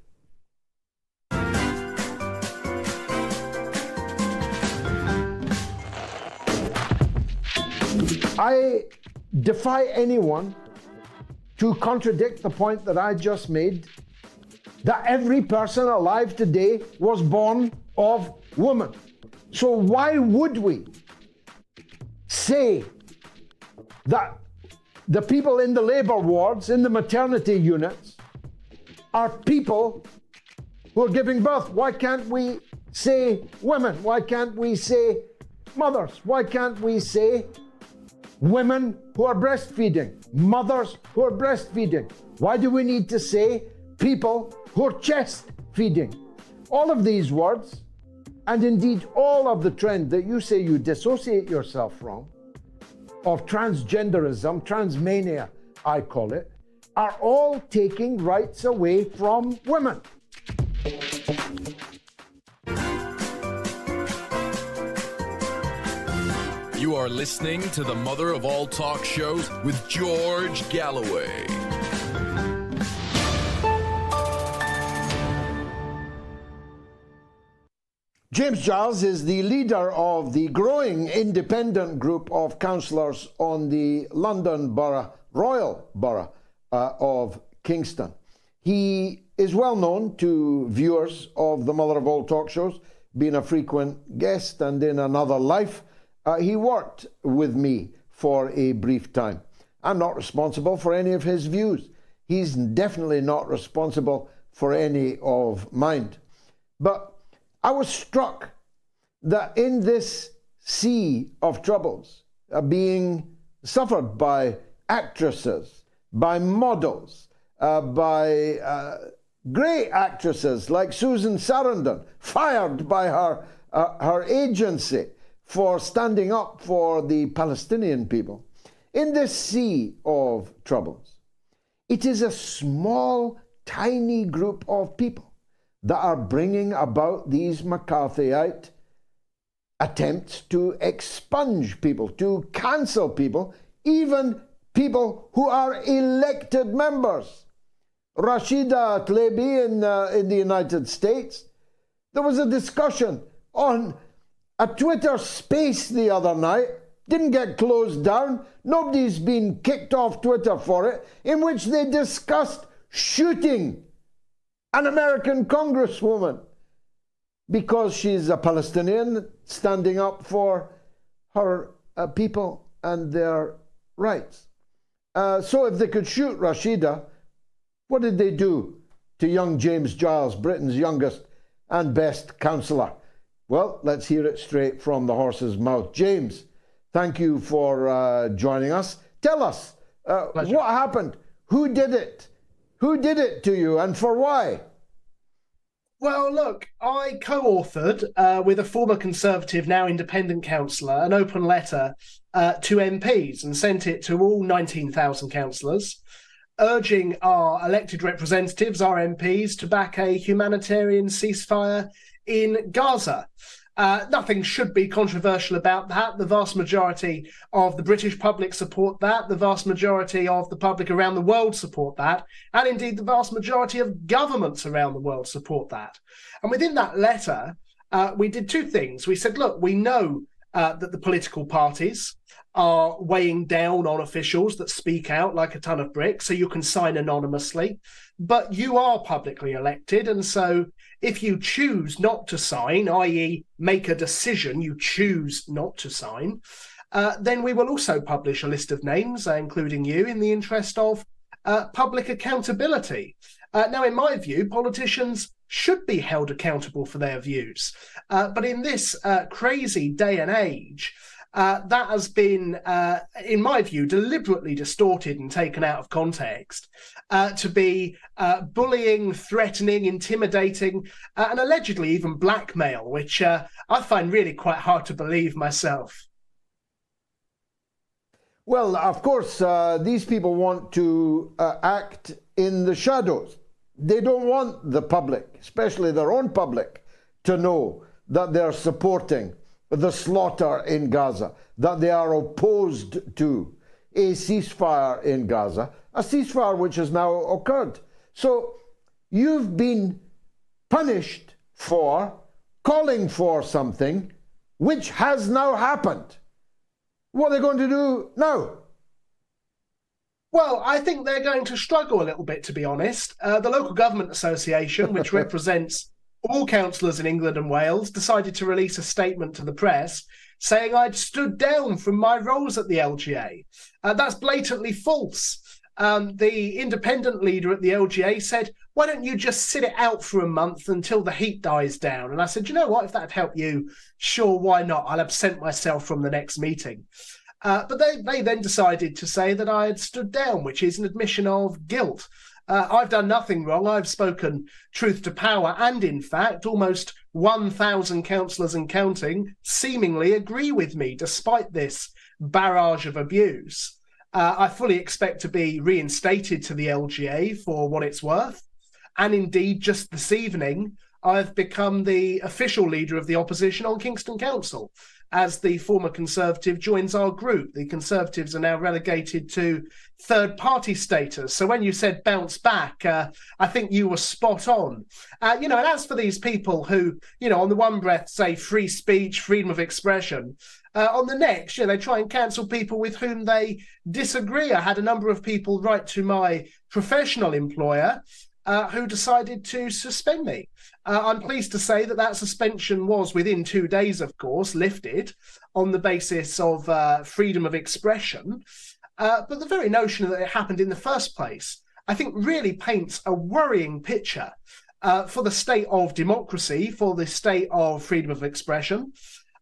I defy anyone to contradict the point that I just made, that every person alive today was born of woman. So why would we say that the people in the labor wards, in the maternity units, are people who are giving birth? Why can't we say women? Why can't we say mothers? Why can't we say women who are breastfeeding, mothers who are breastfeeding? Why do we need to say people who are chest feeding? All of these words, and indeed all of the trend that you say you dissociate yourself from, of transgenderism, transmania, I call it, are all taking rights away from women. You are listening to the mother of all talk shows with George Galloway. James Giles is the leader of the growing independent group of councillors on the London Borough, Royal Borough of Kingston. He is well known to viewers of the mother of all talk shows, being a frequent guest, and in another life, he worked with me for a brief time. I'm not responsible for any of his views. He's definitely not responsible for any of mine. But I was struck that in this sea of troubles being suffered by actresses, by models, by great actresses like Susan Sarandon, fired by her agency for standing up for the Palestinian people. In this sea of troubles, it is a small, tiny group of people that are bringing about these McCarthyite attempts to expunge people, to cancel people, even people who are elected members. Rashida Tlaib in the United States, there was a discussion on a Twitter space the other night, didn't get closed down, nobody's been kicked off Twitter for it, in which they discussed shooting an American congresswoman because she's a Palestinian standing up for her people and their rights. So if they could shoot Rashida, what did they do to young James Giles, Britain's youngest and best councillor? Well, let's hear it straight from the horse's mouth. James, thank you for joining us. Tell us, what happened? Who did it? Who did it to you and for why? Well, look, I co-authored with a former Conservative, now independent councillor, an open letter to MPs and sent it to all 19,000 councillors, urging our elected representatives, our MPs, to back a humanitarian ceasefire in Gaza. Nothing should be controversial about that. The vast majority of the British public support that. The vast majority of the public around the world support that. And indeed, the vast majority of governments around the world support that. And within that letter, we did two things. We said, look, we know that the political parties are weighing down on officials that speak out like a ton of bricks, so you can sign anonymously. But you are publicly elected, and so if you choose not to sign, i.e. make a decision, you choose not to sign, then we will also publish a list of names, including you, in the interest of public accountability. Now, in my view, politicians should be held accountable for their views. But in this crazy day and age, that has been, in my view, deliberately distorted and taken out of context to be bullying, threatening, intimidating, and allegedly even blackmail, which I find really quite hard to believe myself. Well, of course, these people want to act in the shadows. They don't want the public, especially their own public, to know that they're supporting the slaughter in Gaza, that they are opposed to a ceasefire in Gaza, a ceasefire which has now occurred. So you've been punished for calling for something which has now happened. What are they going to do now? Well, I think they're going to struggle a little bit, to be honest. The Local Government Association, which represents all councillors in England and Wales, decided to release a statement to the press saying I'd stood down from my roles at the LGA. That's blatantly false. The independent leader at the LGA said, why don't you just sit it out for a month until the heat dies down? And I said, you know what, if that'd help you, sure, why not? I'll absent myself from the next meeting. But they then decided to say that I had stood down, which is an admission of guilt. I've done nothing wrong. I've spoken truth to power. And in fact, almost 1,000 councillors and counting seemingly agree with me, despite this barrage of abuse. I fully expect to be reinstated to the LGA for what it's worth. And indeed, just this evening, I've become the official leader of the opposition on Kingston Council, as the former Conservative joins our group. The Conservatives are now relegated to third-party status. So when you said bounce back, I think you were spot on. And as for these people who, on the one breath say free speech, freedom of expression, on the next, they try and cancel people with whom they disagree. I had a number of people write to my professional employer who decided to suspend me. I'm pleased to say that suspension was, within 2 days, of course, lifted on the basis of freedom of expression. But the very notion that it happened in the first place, I think, really paints a worrying picture for the state of democracy, for the state of freedom of expression,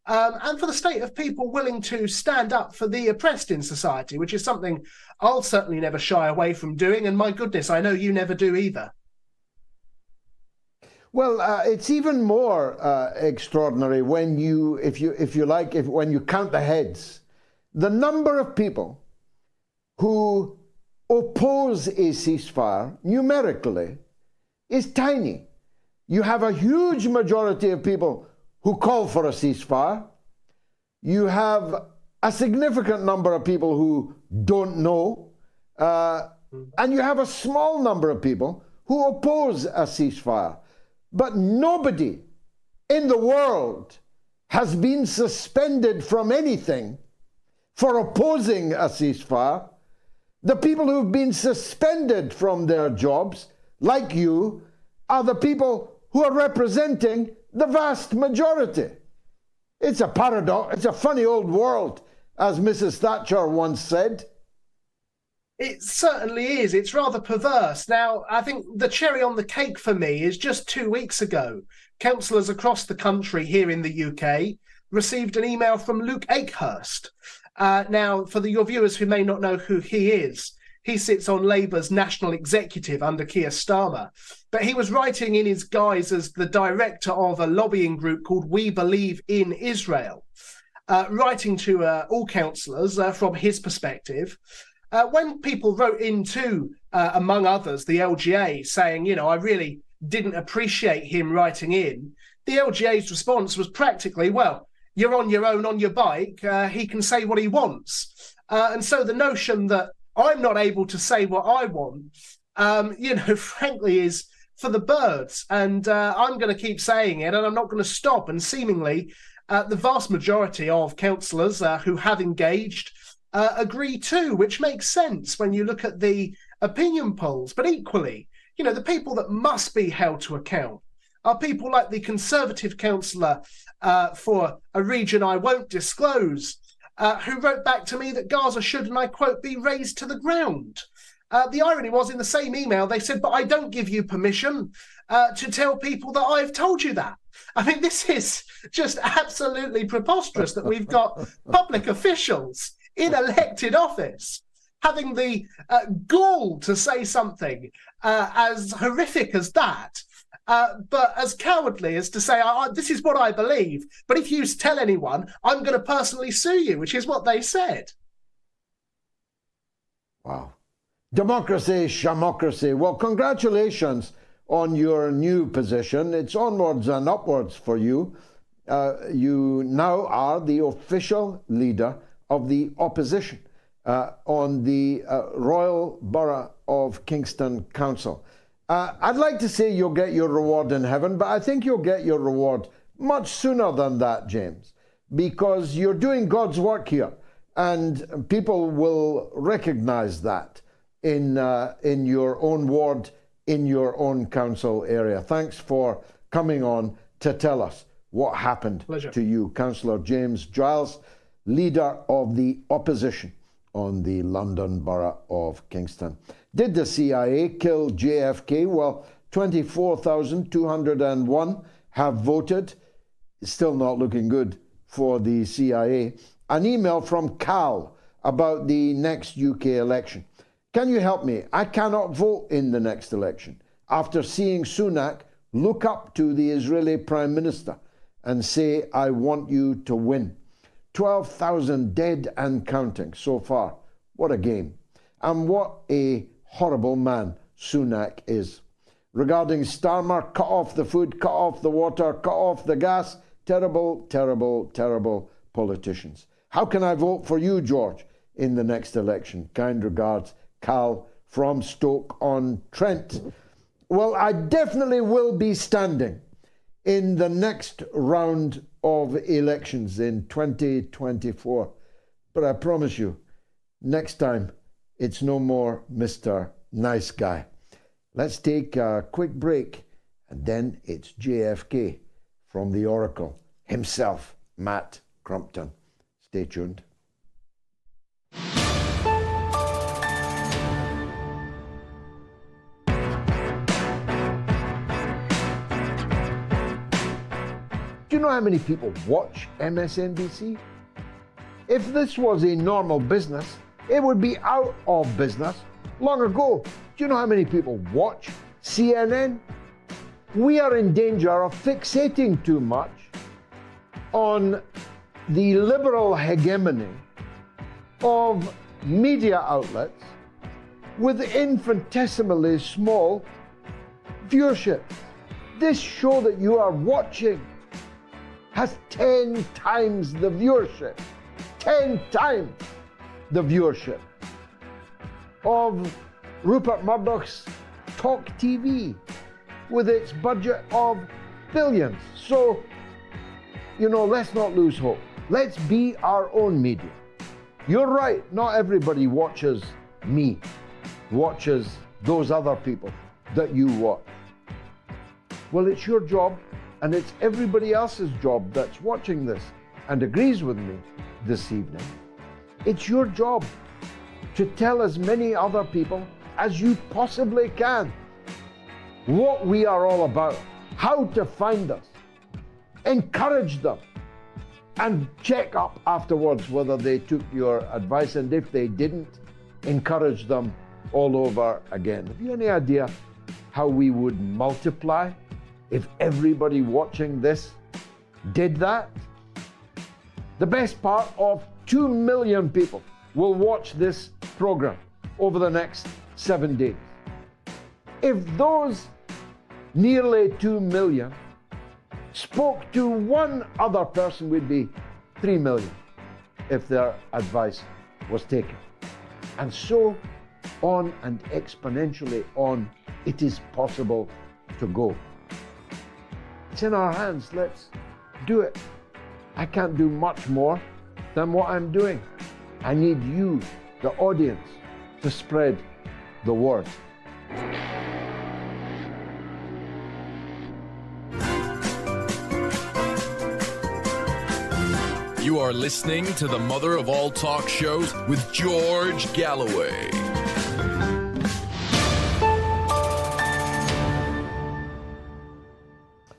and for the state of people willing to stand up for the oppressed in society, which is something I'll certainly never shy away from doing. And my goodness, I know you never do either. Well, it's even more extraordinary when when you count the heads. The number of people who oppose a ceasefire numerically is tiny. You have a huge majority of people who call for a ceasefire. You have a significant number of people who don't know. And you have a small number of people who oppose a ceasefire. But nobody in the world has been suspended from anything for opposing a ceasefire. The people who've been suspended from their jobs, like you, are the people who are representing the vast majority. It's a paradox. It's a funny old world, as Mrs. Thatcher once said. It certainly is. It's rather perverse. Now, I think the cherry on the cake for me is just 2 weeks ago, councillors across the country here in the UK received an email from Luke Akehurst. Now, for your viewers who may not know who he is, he sits on Labour's national executive under Keir Starmer. But he was writing in his guise as the director of a lobbying group called We Believe in Israel, writing to all councillors from his perspective. When people wrote into among others, the LGA, saying, you know, I really didn't appreciate him writing in, the LGA's response was practically, well, you're on your own on your bike, he can say what he wants. And so the notion that I'm not able to say what I want, you know, frankly, is for the birds. And I'm going to keep saying it, and I'm not going to stop. And seemingly, the vast majority of councillors who have engaged agree too, which makes sense when you look at the opinion polls. But equally, you know, the people that must be held to account are people like the Conservative councillor for a region I won't disclose, who wrote back to me that Gaza should, and I quote, be razed to the ground. The irony was, in the same email, they said, but I don't give you permission to tell people that I've told you that. I mean, this is just absolutely preposterous that we've got public officials in elected office having the gall to say something as horrific as that, but as cowardly as to say, this is what I believe, but if you tell anyone, I'm going to personally sue you, which is what they said. Wow. Democracy, shamocracy. Well, congratulations on your new position. It's onwards and upwards for you. You now are the official leader of the opposition on the Royal Borough of Kingston Council. I'd like to say you'll get your reward in heaven, but I think you'll get your reward much sooner than that, James, because you're doing God's work here, and people will recognize that in your own ward, in your own council area. Thanks for coming on to tell us what happened to you, Councillor James Giles, leader of the opposition on the London Borough of Kingston. Did the CIA kill JFK? Well, 24,201 have voted. It's still not looking good for the CIA. An email from Cal about the next UK election. Can you help me? I cannot vote in the next election after seeing Sunak look up to the Israeli Prime Minister and say, I want you to win. 12,000 dead and counting so far. What a game. And what a horrible man Sunak is. Regarding Starmer, cut off the food, cut off the water, cut off the gas. Terrible, terrible, terrible politicians. How can I vote for you, George, in the next election? Kind regards, Cal from Stoke-on-Trent. Well, I definitely will be standing in the next round of elections in 2024. But I promise you, next time, it's no more Mr. Nice Guy. Let's take a quick break, and then it's JFK from the Oracle himself, Matt Crumpton. Stay tuned. Do you know how many people watch MSNBC? If this was a normal business, it would be out of business long ago. Do you know how many people watch CNN? We are in danger of fixating too much on the liberal hegemony of media outlets with infinitesimally small viewership. This show that you are watching has 10 times the viewership, 10 times the viewership of Rupert Murdoch's Talk TV with its budget of billions. So, you know, let's not lose hope. Let's be our own media. You're right, not everybody watches me, watches those other people that you watch. Well, it's your job, and it's everybody else's job that's watching this and agrees with me this evening. It's your job to tell as many other people as you possibly can what we are all about, how to find us, encourage them, and check up afterwards whether they took your advice, and if they didn't, encourage them all over again. Have you any idea how we would multiply if everybody watching this did that? The best part of 2 million people will watch this program over the next 7 days. If those nearly 2 million spoke to one other person, we'd be 3 million if their advice was taken. And so on and exponentially on, it is possible to go. It's in our hands, let's do it. I can't do much more than what I'm doing. I need you, the audience, to spread the word. You are listening to the mother of all talk shows with George Galloway.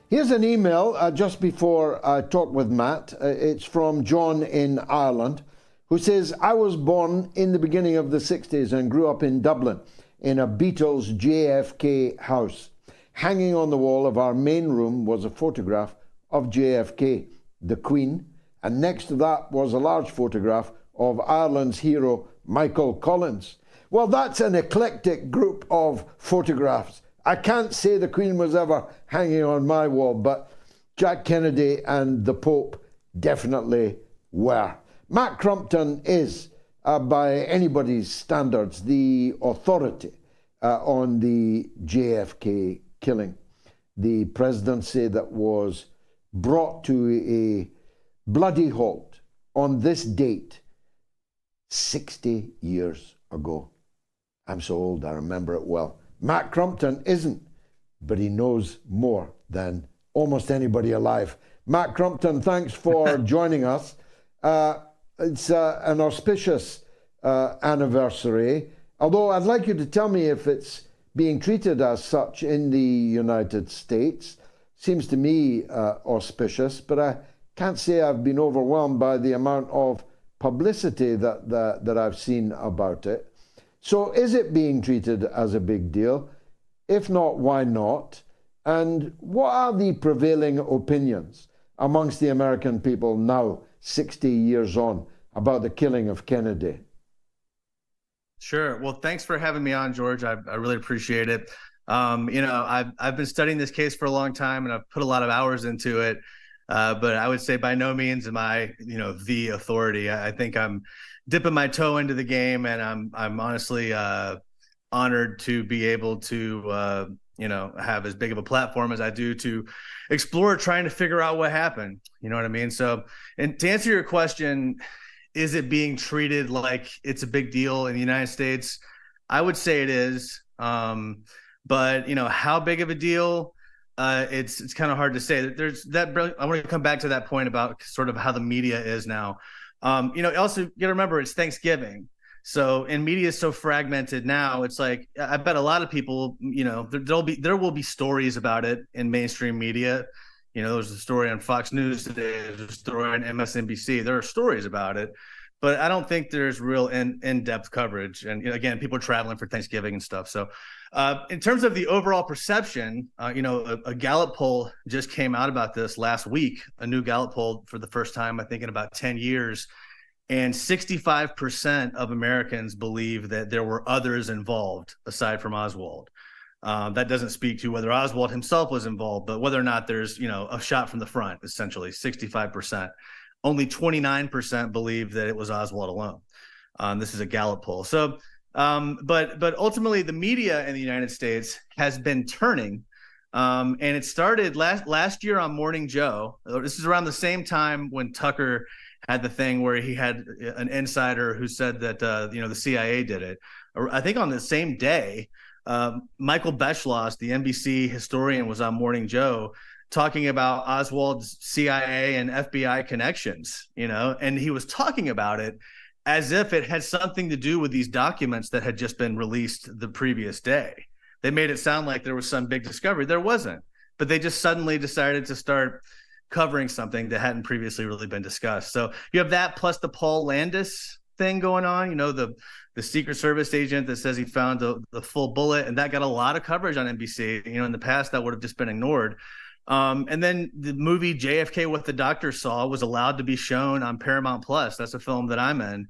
Here's an email just before I talk with Matt. It's from John in Ireland, who says, I was born in the beginning of the 60s and grew up in Dublin in a Beatles JFK house. Hanging on the wall of our main room was a photograph of JFK, the Queen, and next to that was a large photograph of Ireland's hero, Michael Collins. Well, that's an eclectic group of photographs. I can't say the Queen was ever hanging on my wall, but Jack Kennedy and the Pope definitely were. Matt Crumpton is, by anybody's standards, the authority on the JFK killing. The presidency that was brought to a bloody halt on this date 60 years ago. I'm so old, I remember it well. Matt Crumpton isn't, but he knows more than almost anybody alive. Matt Crumpton, thanks for joining us. It's an auspicious anniversary, although I'd like you to tell me if it's being treated as such in the United States. Seems to me auspicious, but I can't say I've been overwhelmed by the amount of publicity that I've seen about it. So is it being treated as a big deal? If not, why not? And what are the prevailing opinions amongst the American people now, 60 years on, about the killing of Kennedy? Sure. Well, thanks for having me on, George. I really appreciate it. I've been studying this case for a long time, and I've put a lot of hours into it. But I would say by no means am I, the authority. I think I'm dipping my toe into the game, and I'm honestly honored to be able to, have as big of a platform as I do to explore trying to figure out what happened. You know what I mean? So, and to answer your question, is it being treated like it's a big deal in the United States? I would say it is. But how big of a deal? It's kind of hard to say. There's that. I want to come back to that point about sort of how the media is now. Also you got to remember it's Thanksgiving, so and media is so fragmented now. It's like I bet a lot of people, there will be stories about it in mainstream media. There's a story on Fox News today. There's a story on MSNBC. There are stories about it, but I don't think there's real in-depth coverage. And again, people are traveling for Thanksgiving and stuff. So in terms of the overall perception, a Gallup poll just came out about this last week, a new Gallup poll for the first time, I think, in about 10 years. And 65% of Americans believe that there were others involved aside from Oswald. That doesn't speak to whether Oswald himself was involved, but whether or not there's, a shot from the front, essentially 65%. Only 29% believe that it was Oswald alone. This is a Gallup poll. So, but ultimately the media in the United States has been turning, and it started last year on Morning Joe. This is around the same time when Tucker had the thing where he had an insider who said that, the CIA did it. I think on the same day, Michael Beschloss, the NBC historian, was on Morning Joe talking about Oswald's CIA and FBI connections, and he was talking about it as if it had something to do with these documents that had just been released the previous day. They made it sound like there was some big discovery. There wasn't, but they just suddenly decided to start covering something that hadn't previously really been discussed. So you have that plus the Paul Landis thing going on, the Secret Service agent that says he found the full bullet, and that got a lot of coverage on NBC. In the past that would have just been ignored. And then the movie JFK What the Doctor Saw was allowed to be shown on Paramount Plus. That's a film that I'm in.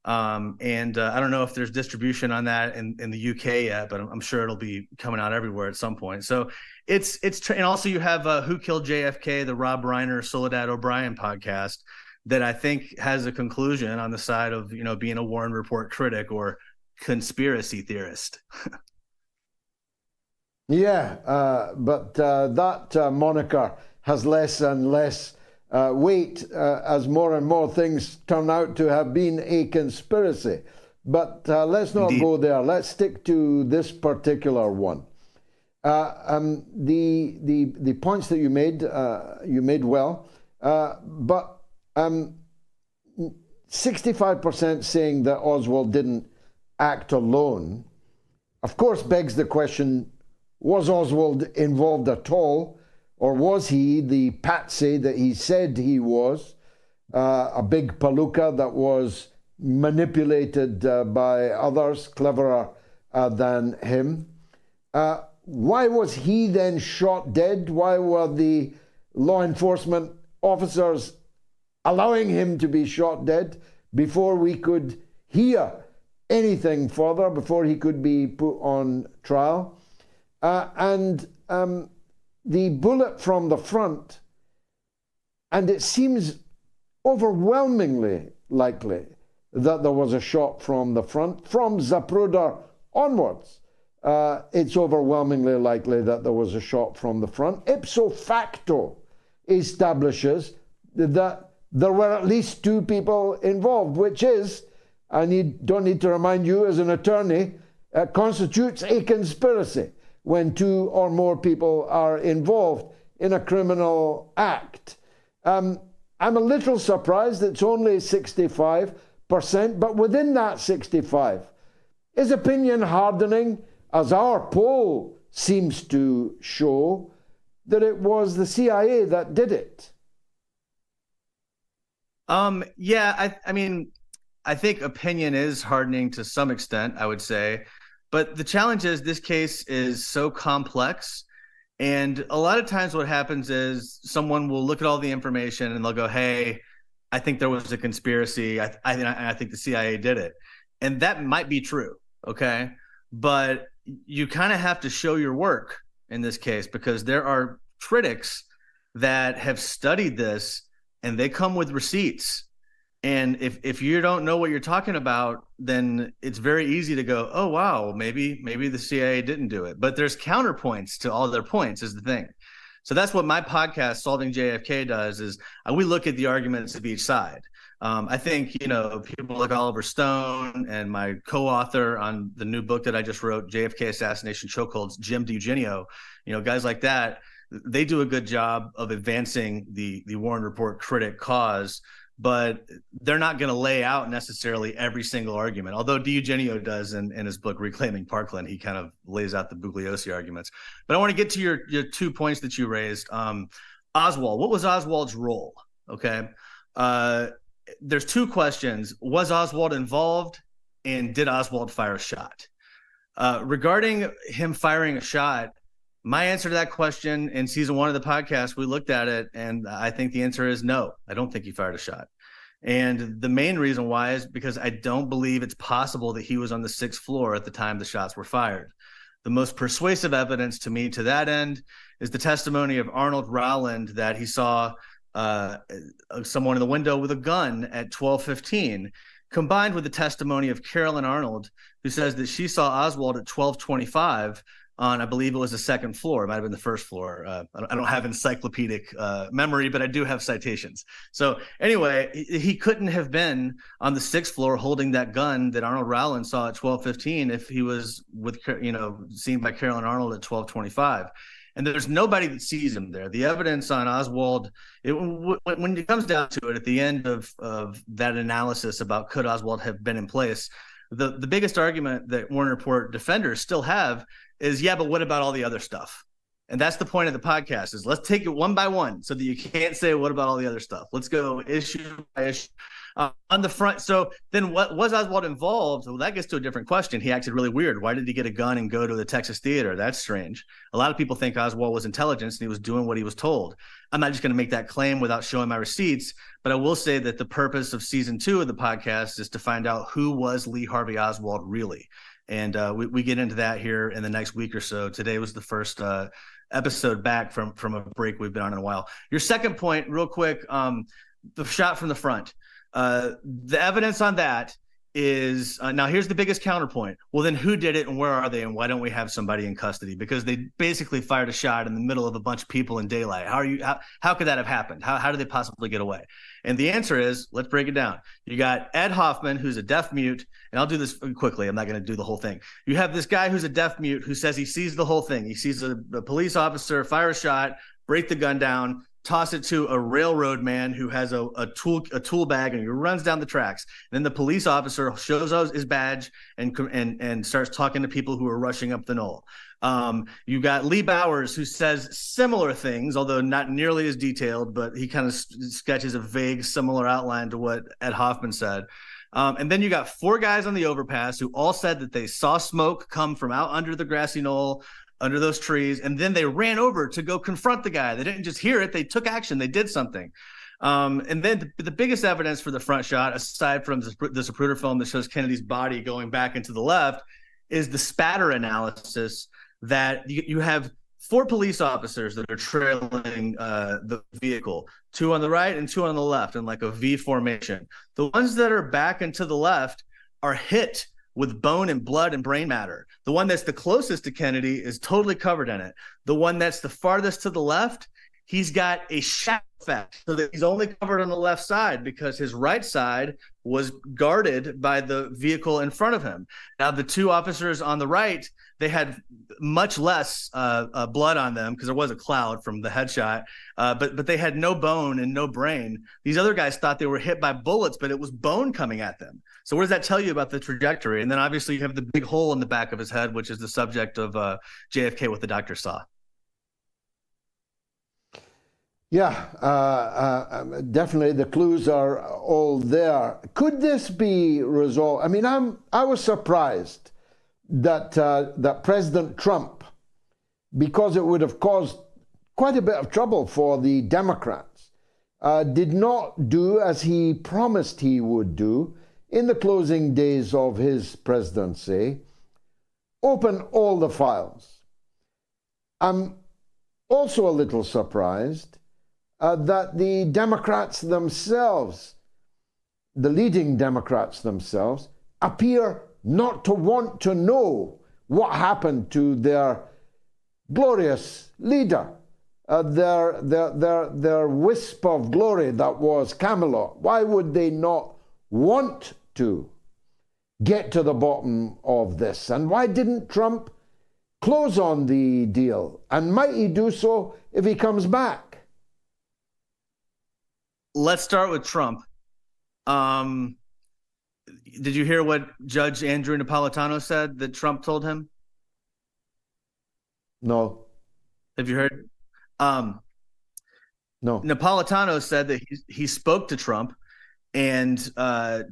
And I don't know if there's distribution on that in the UK yet, but I'm sure it'll be coming out everywhere at some point. So and also you have Who Killed JFK, the Rob Reiner, Soledad O'Brien podcast that I think has a conclusion on the side of, being a Warren Report critic or conspiracy theorist. But that moniker has less and less weight as more and more things turn out to have been a conspiracy. But let's not go there. Let's stick to this particular one. The points that you made well, but 65% saying that Oswald didn't act alone, of course, begs the question, was Oswald involved at all? Or was he the patsy that he said he was, a big palooka that was manipulated by others cleverer than him? Why was he then shot dead? Why were the law enforcement officers allowing him to be shot dead before we could hear anything further, before he could be put on trial? The bullet from the front, and it seems overwhelmingly likely that there was a shot from the front, from Zapruder onwards. It's overwhelmingly likely that there was a shot from the front. Ipso facto establishes that there were at least two people involved, which is, don't need to remind you as an attorney, constitutes a conspiracy when two or more people are involved in a criminal act. I'm a little surprised it's only 65%, but within that 65, is opinion hardening, as our poll seems to show, that it was the CIA that did it? I think opinion is hardening to some extent, I would say. But the challenge is this case is so complex. And a lot of times what happens is someone will look at all the information and they'll go, hey, I think there was a conspiracy. I think the CIA did it. And that might be true, okay? But you kind of have to show your work in this case, because there are critics that have studied this and they come with receipts. And if you don't know what you're talking about, then it's very easy to go, oh, wow, maybe the CIA didn't do it. But there's counterpoints to all their points is the thing. So that's what my podcast, Solving JFK, does, is we look at the arguments of each side. I think, people like Oliver Stone and my co-author on the new book that I just wrote, JFK Assassination Chokeholds, Jim DiEugenio, guys like that, they do a good job of advancing the Warren Report critic cause, but they're not going to lay out necessarily every single argument. Although DiEugenio does in his book, Reclaiming Parkland, he kind of lays out the Bugliosi arguments. But I want to get to your 2 points that you raised. Oswald, what was Oswald's role? Okay. There's 2 questions. Was Oswald involved, and did Oswald fire a shot? Regarding him firing a shot, my answer to that question in season 1 of the podcast, we looked at it, and I think the answer is no. I don't think he fired a shot. And the main reason why is because I don't believe it's possible that he was on the 6th floor at the time the shots were fired. The most persuasive evidence to me to that end is the testimony of Arnold Rowland that he saw someone in the window with a gun at 12:15, combined with the testimony of Carolyn Arnold, who says that she saw Oswald at 12:25 on, I believe it was the 2nd floor. It might have been the 1st floor. I don't have encyclopedic memory, but I do have citations. So anyway, he couldn't have been on the 6th floor holding that gun that Arnold Rowland saw at 12:15 if he was seen by Carolyn Arnold at 12:25. And there's nobody that sees him there. The evidence on Oswald, when it comes down to it, at the end of that analysis about could Oswald have been in place, the biggest argument that Warren Report defenders still have is, yeah, but what about all the other stuff? And that's the point of the podcast, is let's take it one by one so that you can't say, what about all the other stuff? Let's go issue by issue. On the front, so then what was Oswald involved? Well, that gets to a different question. He acted really weird. Why did he get a gun and go to the Texas Theater? That's strange. A lot of people think Oswald was intelligence and he was doing what he was told. I'm not just going to make that claim without showing my receipts, but I will say that the purpose of season 2 of the podcast is to find out who was Lee Harvey Oswald really. And we get into that here in the next week or so. Today was the first episode back from a break we've been on in a while. Your second point, real quick, the shot from the front. The evidence on that is now here's the biggest counterpoint. Well, then who did it and where are they and why don't we have somebody in custody? Because they basically fired a shot in the middle of a bunch of people in daylight. How could that have happened? How did they possibly get away? And the answer is, let's break it down. You got Ed Hoffman, who's a deaf mute, and I'll do this quickly. I'm not going to do the whole thing. You have this guy who's a deaf mute who says he sees the whole thing. He sees a police officer fire a shot, break the gun down, toss it to a railroad man who has a tool bag, and he runs down the tracks. And then the police officer shows us his badge and starts talking to people who are rushing up the knoll. You got Lee Bowers, who says similar things, although not nearly as detailed, but he kind of sketches a vague, similar outline to what Ed Hoffman said. And then you got 4 guys on the overpass who all said that they saw smoke come from out under the grassy knoll, under those trees, and then they ran over to go confront the guy. They didn't just hear it, they took action, they did something. And then the biggest evidence for the front shot, aside from the Zapruder film that shows Kennedy's body going back into the left, is the spatter analysis that you have 4 police officers that are trailing the vehicle, 2 on the right and 2 on the left in like a V formation. The ones that are back and to the left are hit with bone and blood and brain matter. The one that's the closest to Kennedy is totally covered in it. The one that's the farthest to the left, he's got a shadow effect, so that he's only covered on the left side because his right side was guarded by the vehicle in front of him. Now, the 2 officers on the right, they had much less blood on them because there was a cloud from the headshot, but they had no bone and no brain. These other guys thought they were hit by bullets, but it was bone coming at them. So what does that tell you about the trajectory? And then obviously you have the big hole in the back of his head, which is the subject of JFK, what the doctor saw. Yeah, definitely the clues are all there. Could this be resolved? I mean, I was surprised that that President Trump, because it would have caused quite a bit of trouble for the Democrats, did not do as he promised he would do in the closing days of his presidency, open all the files. I'm also a little surprised that the Democrats themselves, the leading Democrats themselves, appear not to want to know what happened to their glorious leader, their wisp of glory that was Camelot. Why would they not want to get to the bottom of this? And why didn't Trump close on the deal? And might he do so if he comes back? Let's start with Trump. Did you hear what Judge Andrew Napolitano said that Trump told him? No. Have you heard? No. Napolitano said that he spoke to Trump, and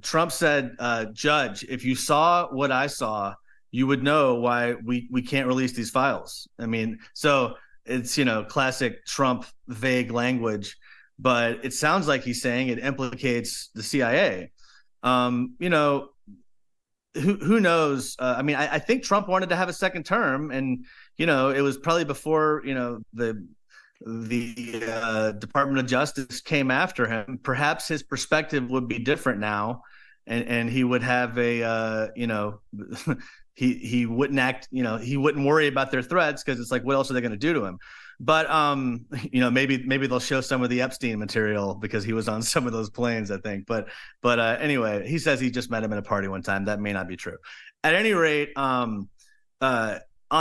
Trump said, Judge, if you saw what I saw, you would know why we can't release these files. I mean, so it's, classic Trump vague language, but it sounds like he's saying it implicates the CIA. Who knows? I mean, I think Trump wanted to have a second term, and, it was probably before, the Department of Justice came after him. Perhaps his perspective would be different now, and he would have a, he wouldn't act, he wouldn't worry about their threats because it's like, what else are they going to do to him? But, maybe they'll show some of the Epstein material because he was on some of those planes, I think. But anyway, he says he just met him at a party one time. That may not be true. At any rate, on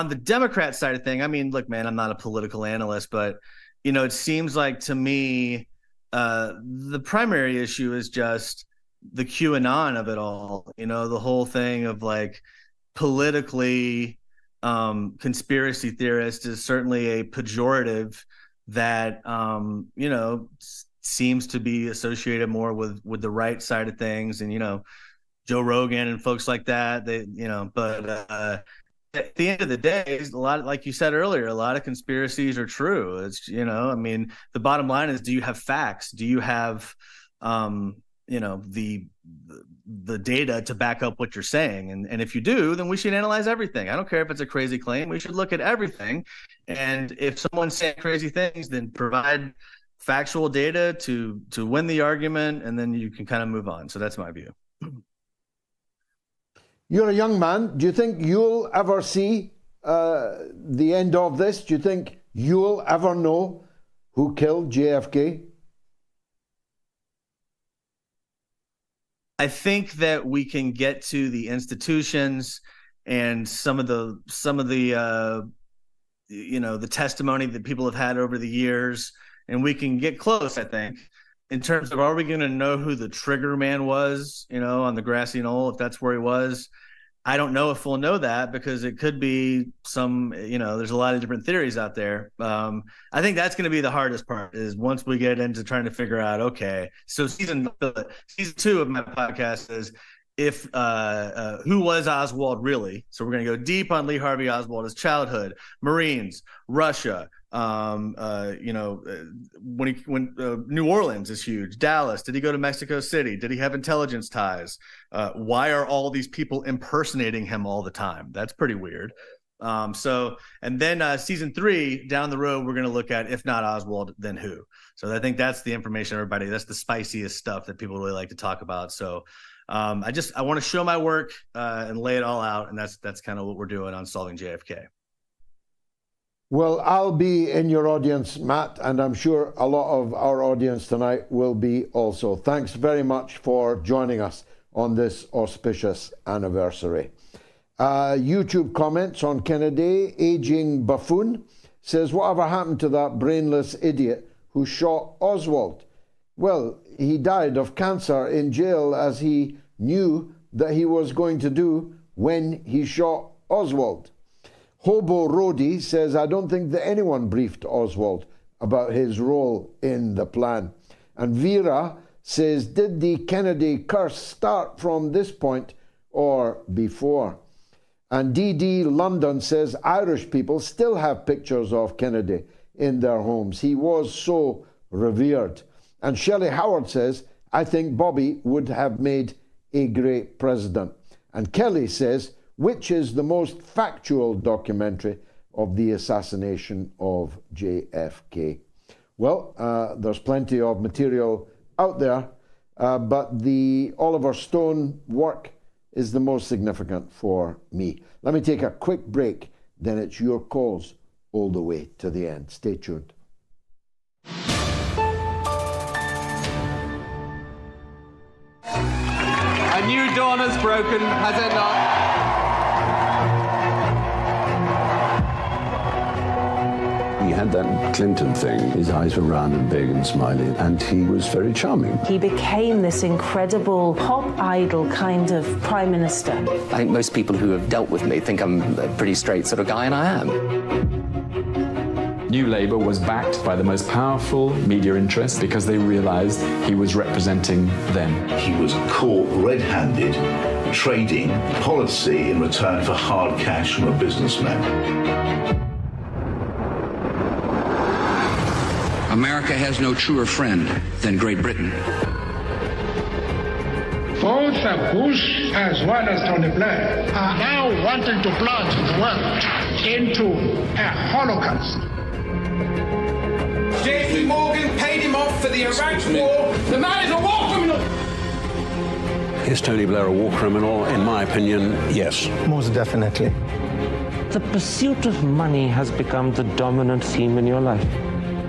the Democrat side of thing, I mean, look, man, I'm not a political analyst, but, it seems like to me, the primary issue is just the QAnon of it all, the whole thing of like politically conspiracy theorist is certainly a pejorative that, seems to be associated more with the right side of things, and Joe Rogan and folks like that. But at the end of the day, a lot, like you said earlier, a lot of conspiracies are true. It's I mean, the bottom line is, do you have facts? Do you have the data to back up what you're saying? And if you do, then we should analyze everything. I don't care if it's a crazy claim. We should look at everything. And if someone's saying crazy things, then provide factual data to win the argument, and then you can kind of move on. So that's my view. You're a young man. Do you think you'll ever see the end of this? Do you think you'll ever know who killed JFK? I think that we can get to the institutions and some of the the testimony that people have had over the years, and we can get close, I think, in terms of, are we going to know who the trigger man was, on the grassy knoll, if that's where he was? I don't know if we'll know that, because it could be some, there's a lot of different theories out there. I think that's going to be the hardest part, is once we get into trying to figure out, okay, so season 2 of my podcast is who was Oswald really? So we're going to go deep on Lee Harvey Oswald, his childhood, Marines, Russia, when New Orleans is huge, Dallas, did he go to Mexico City? Did he have intelligence ties? Why are all these people impersonating him all the time? That's pretty weird. And then season 3 down the road, we're going to look at, if not Oswald, then who? So I think that's the information, everybody. That's the spiciest stuff that people really like to talk about. So I want to show my work and lay it all out. And that's kind of what we're doing on Solving JFK. Well, I'll be in your audience, Matt, and I'm sure a lot of our audience tonight will be also. Thanks very much for joining us on this auspicious anniversary. YouTube comments on Kennedy. Aging Buffoon says, whatever happened to that brainless idiot who shot Oswald? Well, he died of cancer in jail, as he knew that he was going to do when he shot Oswald. Hobo Rody says, I don't think that anyone briefed Oswald about his role in the plan. And Vera says, did the Kennedy curse start from this point or before? And DD London says, Irish people still have pictures of Kennedy in their homes. He was so revered. And Shelley Howard says, I think Bobby would have made a great president. And Kelly says, which is the most factual documentary of the assassination of JFK? Well, there's plenty of material out there, but the Oliver Stone work is the most significant for me. Let me take a quick break, then it's your calls all the way to the end. Stay tuned. A new dawn has broken, has it not? He had that Clinton thing. His eyes were round and big and smiley, and he was very charming. He became this incredible pop idol kind of prime minister. I think most people who have dealt with me think I'm a pretty straight sort of guy, and I am. New Labour was backed by the most powerful media interests because they realised he was representing them. He was caught red-handed trading policy in return for hard cash from a businessman. America has no truer friend than Great Britain. Both Bush as well as Tony Blair are now wanting to plunge the world into a Holocaust. JP Morgan paid him off for the Iraq war. The man is a war criminal. Is Tony Blair a war criminal? In my opinion, yes. Most definitely. The pursuit of money has become the dominant theme in your life.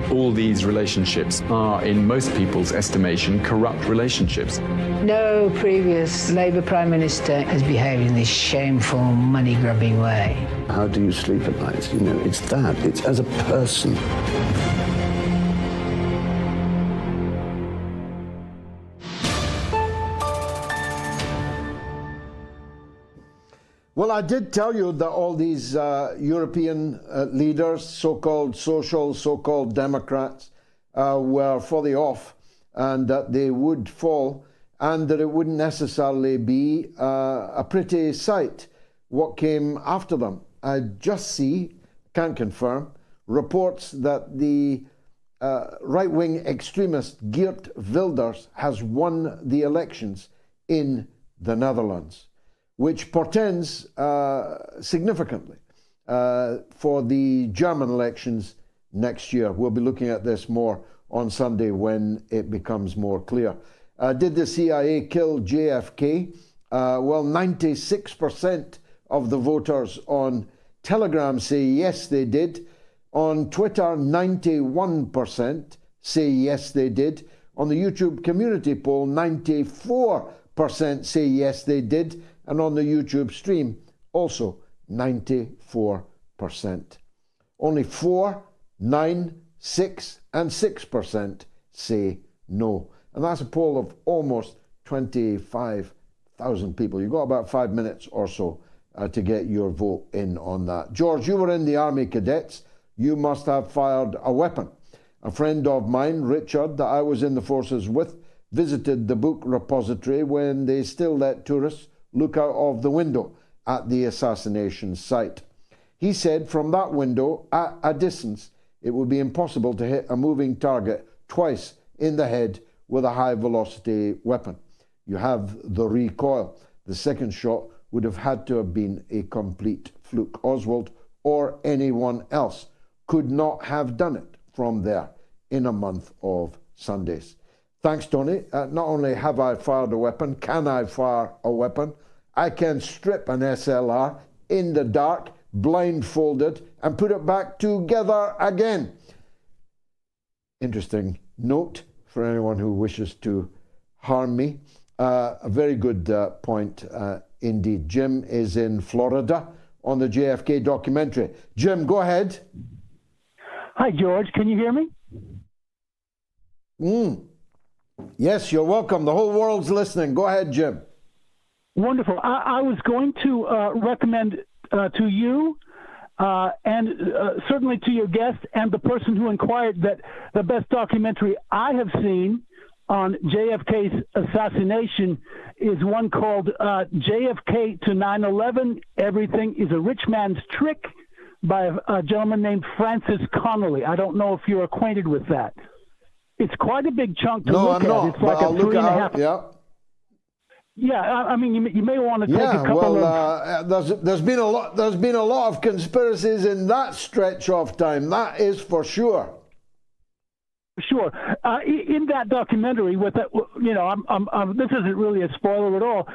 All these relationships are, in most people's estimation, corrupt relationships. No previous Labour Prime Minister has behaved in this shameful, money-grubbing way. How do you sleep at night? You know, it's that. It's as a person. Well, I did tell you that all these European leaders, so-called social, so-called Democrats, were fully off and that they would fall, and that it wouldn't necessarily be a pretty sight what came after them. I just see, can't confirm, reports that the right-wing extremist Geert Wilders has won the elections in the Netherlands, which portends significantly for the German elections next year. We'll be looking at this more on Sunday when it becomes more clear. Did the CIA kill JFK? Well, 96% of the voters on Telegram say yes, they did. On Twitter, 91% say yes, they did. On the YouTube community poll, 94% say yes, they did. And on the YouTube stream, also 94%. Only 4, 9, 6, and 6% say no. And that's a poll of almost 25,000 people. You've got about 5 minutes or so to get your vote in on that. George, you were in the Army Cadets. You must have fired a weapon. A friend of mine, Richard, that I was in the forces with, visited the book repository when they still let tourists look out of the window at the assassination site. He said from that window, at a distance, it would be impossible to hit a moving target twice in the head with a high-velocity weapon. You have the recoil. The second shot would have had to have been a complete fluke. Oswald or anyone else could not have done it from there in a month of Sundays. Thanks, Tony. Not only have I fired a weapon, can I fire a weapon? I can strip an SLR in the dark, blindfolded, and put it back together again. Interesting note for anyone who wishes to harm me. A very good point indeed. Jim is in Florida on the JFK documentary. Jim, go ahead. Hi, George. Can you hear me? Yes, you're welcome. The whole world's listening. Go ahead, Jim. Wonderful. I was going to recommend to you and certainly to your guest and the person who inquired that the best documentary I have seen on JFK's assassination is one called JFK to 9/11, Everything is a Rich Man's Trick, by a gentleman named Francis Connolly. I don't know if you're acquainted with that. It's quite a big chunk to look at. It's like a 3.5. Yeah. Yeah, I mean, you may want to take a couple of. There's been a lot. There's been a lot of conspiracies in that stretch of time. That is for sure. Sure. In that documentary, with that, you know, this isn't really a spoiler at all.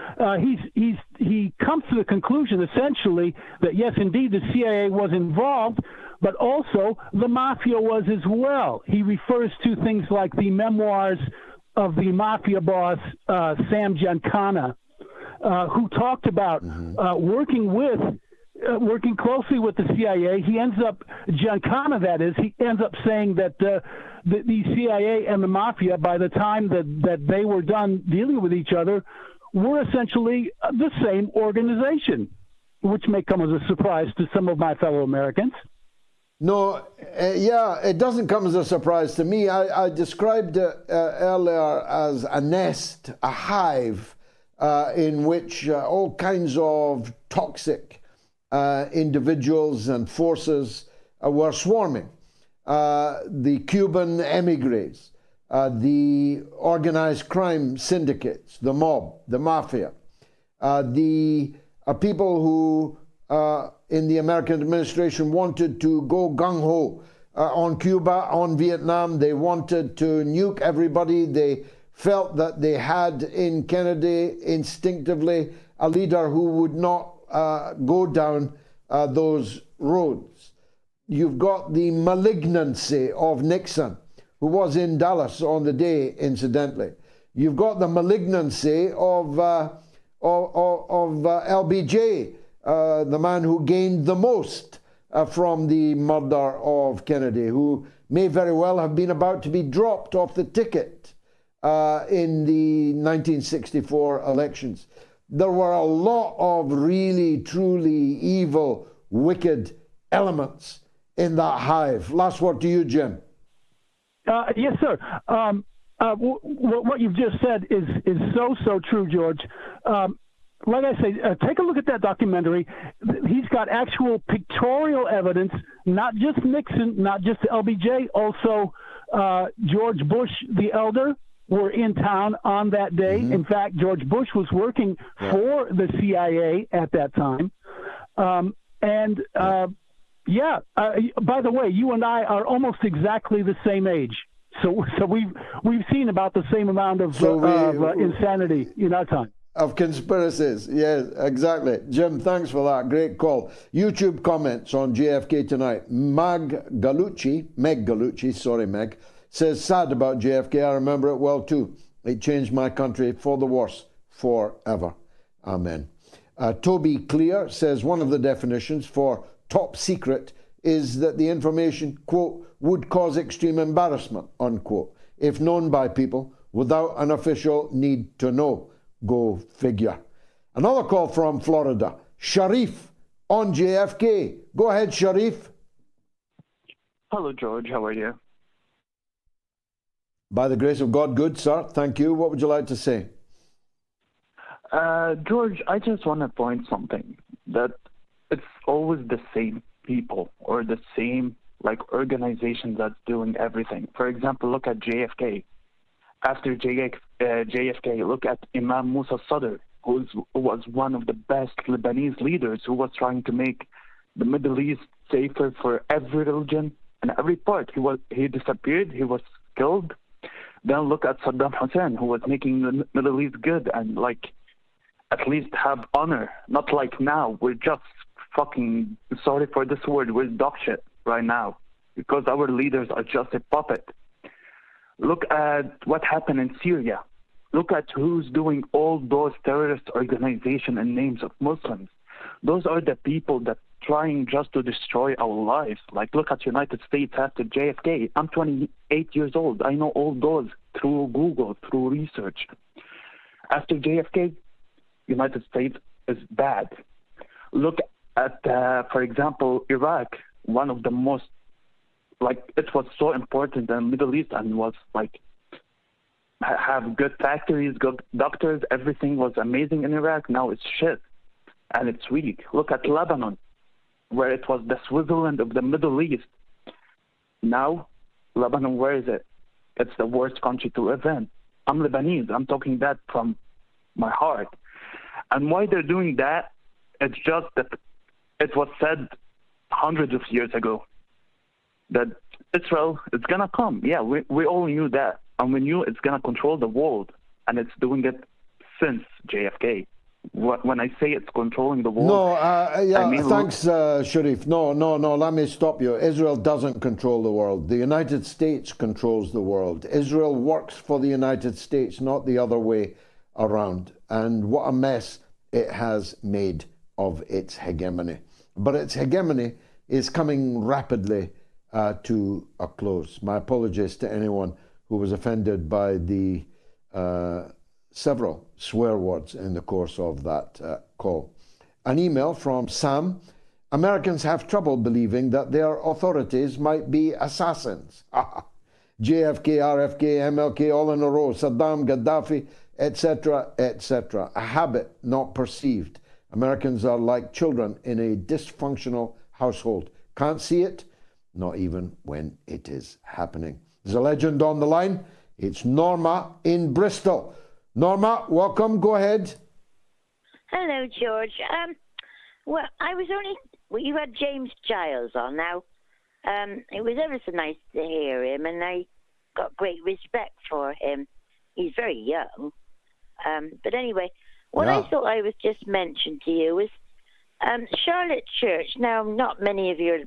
He comes to the conclusion essentially that yes, indeed, the CIA was involved, but also the mafia was as well. He refers to things like the memoirs of the mafia boss Sam Giancana, who talked about working closely with the CIA. He ends up, Giancana that is, he ends up saying that the CIA and the mafia, by the time that they were done dealing with each other, were essentially the same organization, which may come as a surprise to some of my fellow Americans. No, yeah, it doesn't come as a surprise to me. I described it earlier as a nest, a hive, in which all kinds of toxic individuals and forces were swarming. The Cuban emigres, the organized crime syndicates, the mob, the mafia, the people who in the American administration wanted to go gung-ho on Cuba, on Vietnam. They wanted to nuke everybody. They felt that they had in Kennedy instinctively a leader who would not go down those roads. You've got the malignancy of Nixon, who was in Dallas on the day, incidentally. You've got the malignancy of LBJ, the man who gained the most from the murder of Kennedy, who may very well have been about to be dropped off the ticket in the 1964 elections. There were a lot of really, truly evil, wicked elements in that hive. Last word to you, Jim. Yes, sir. what you've just said is so true, George. Like I say, take a look at that documentary. He's got actual pictorial evidence, not just Nixon, not just LBJ, also George Bush the elder were in town on that day. Mm-hmm. In fact, George Bush was working for the CIA at that time. By the way, you and I are almost exactly the same age. So we've seen about the same amount of insanity in our time. Of conspiracies, yes, exactly. Jim, thanks for that. Great call. YouTube comments on JFK tonight. Meg Galucci, says, sad about JFK. I remember it well too. It changed my country for the worse forever. Amen. Toby Clear says, one of the definitions for top secret is that the information, quote, would cause extreme embarrassment, unquote, if known by people without an official need to know. Go figure. Another call from Florida. Sharif on JFK. Go ahead, Sharif. Hello, George. How are you? By the grace of God, good, sir. Thank you. What would you like to say? George, I just want to point something, that it's always the same people or the same organization that's doing everything. For example, look at JFK. After JFK, look at Imam Musa Sadr, who was one of the best Lebanese leaders who was trying to make the Middle East safer for every religion and every part. He disappeared. He was killed. Then look at Saddam Hussein, who was making the Middle East good and at least have honor. Not like now. We're just fucking, sorry for this word, we're dog shit right now because our leaders are just a puppet. Look at what happened in Syria. Look at who's doing all those terrorist organizations and names of Muslims. Those are the people that trying just to destroy our lives. Look at United States after JFK. I'm 28 years old. I know all those through Google, through research. After JFK, United States is bad. Look at, for example, Iraq, one of the most it was so important in the Middle East and was have good factories, good doctors, everything was amazing in Iraq. Now it's shit and it's weak. Look at Lebanon, where it was the Switzerland of the Middle East. Now, Lebanon, where is it? It's the worst country to live in. I'm Lebanese. I'm talking that from my heart. And why they're doing that, it's just that it was said hundreds of years ago that Israel is going to come. Yeah, we all knew that. And we knew it's going to control the world. And it's doing it since JFK. When I say it's controlling the world... No, I mean, thanks, Sharif. No, let me stop you. Israel doesn't control the world. The United States controls the world. Israel works for the United States, not the other way around. And what a mess it has made of its hegemony. But its hegemony is coming rapidly to a close. My apologies to anyone who was offended by the several swear words in the course of that call. An email from Sam. Americans have trouble believing that their authorities might be assassins. JFK, RFK, MLK, all in a row, Saddam, Gaddafi, etc., etc. A habit, not perceived. Americans are like children in a dysfunctional household. Can't see it, not even when it is happening. There's a legend on the line. It's Norma in Bristol. Norma, welcome. Go ahead. Hello, George. Well, you had James Giles on now. It was ever so nice to hear him, and I got great respect for him. He's very young. But anyway, what I thought I was just mentioning to you was Charlotte Church. Now, not many of your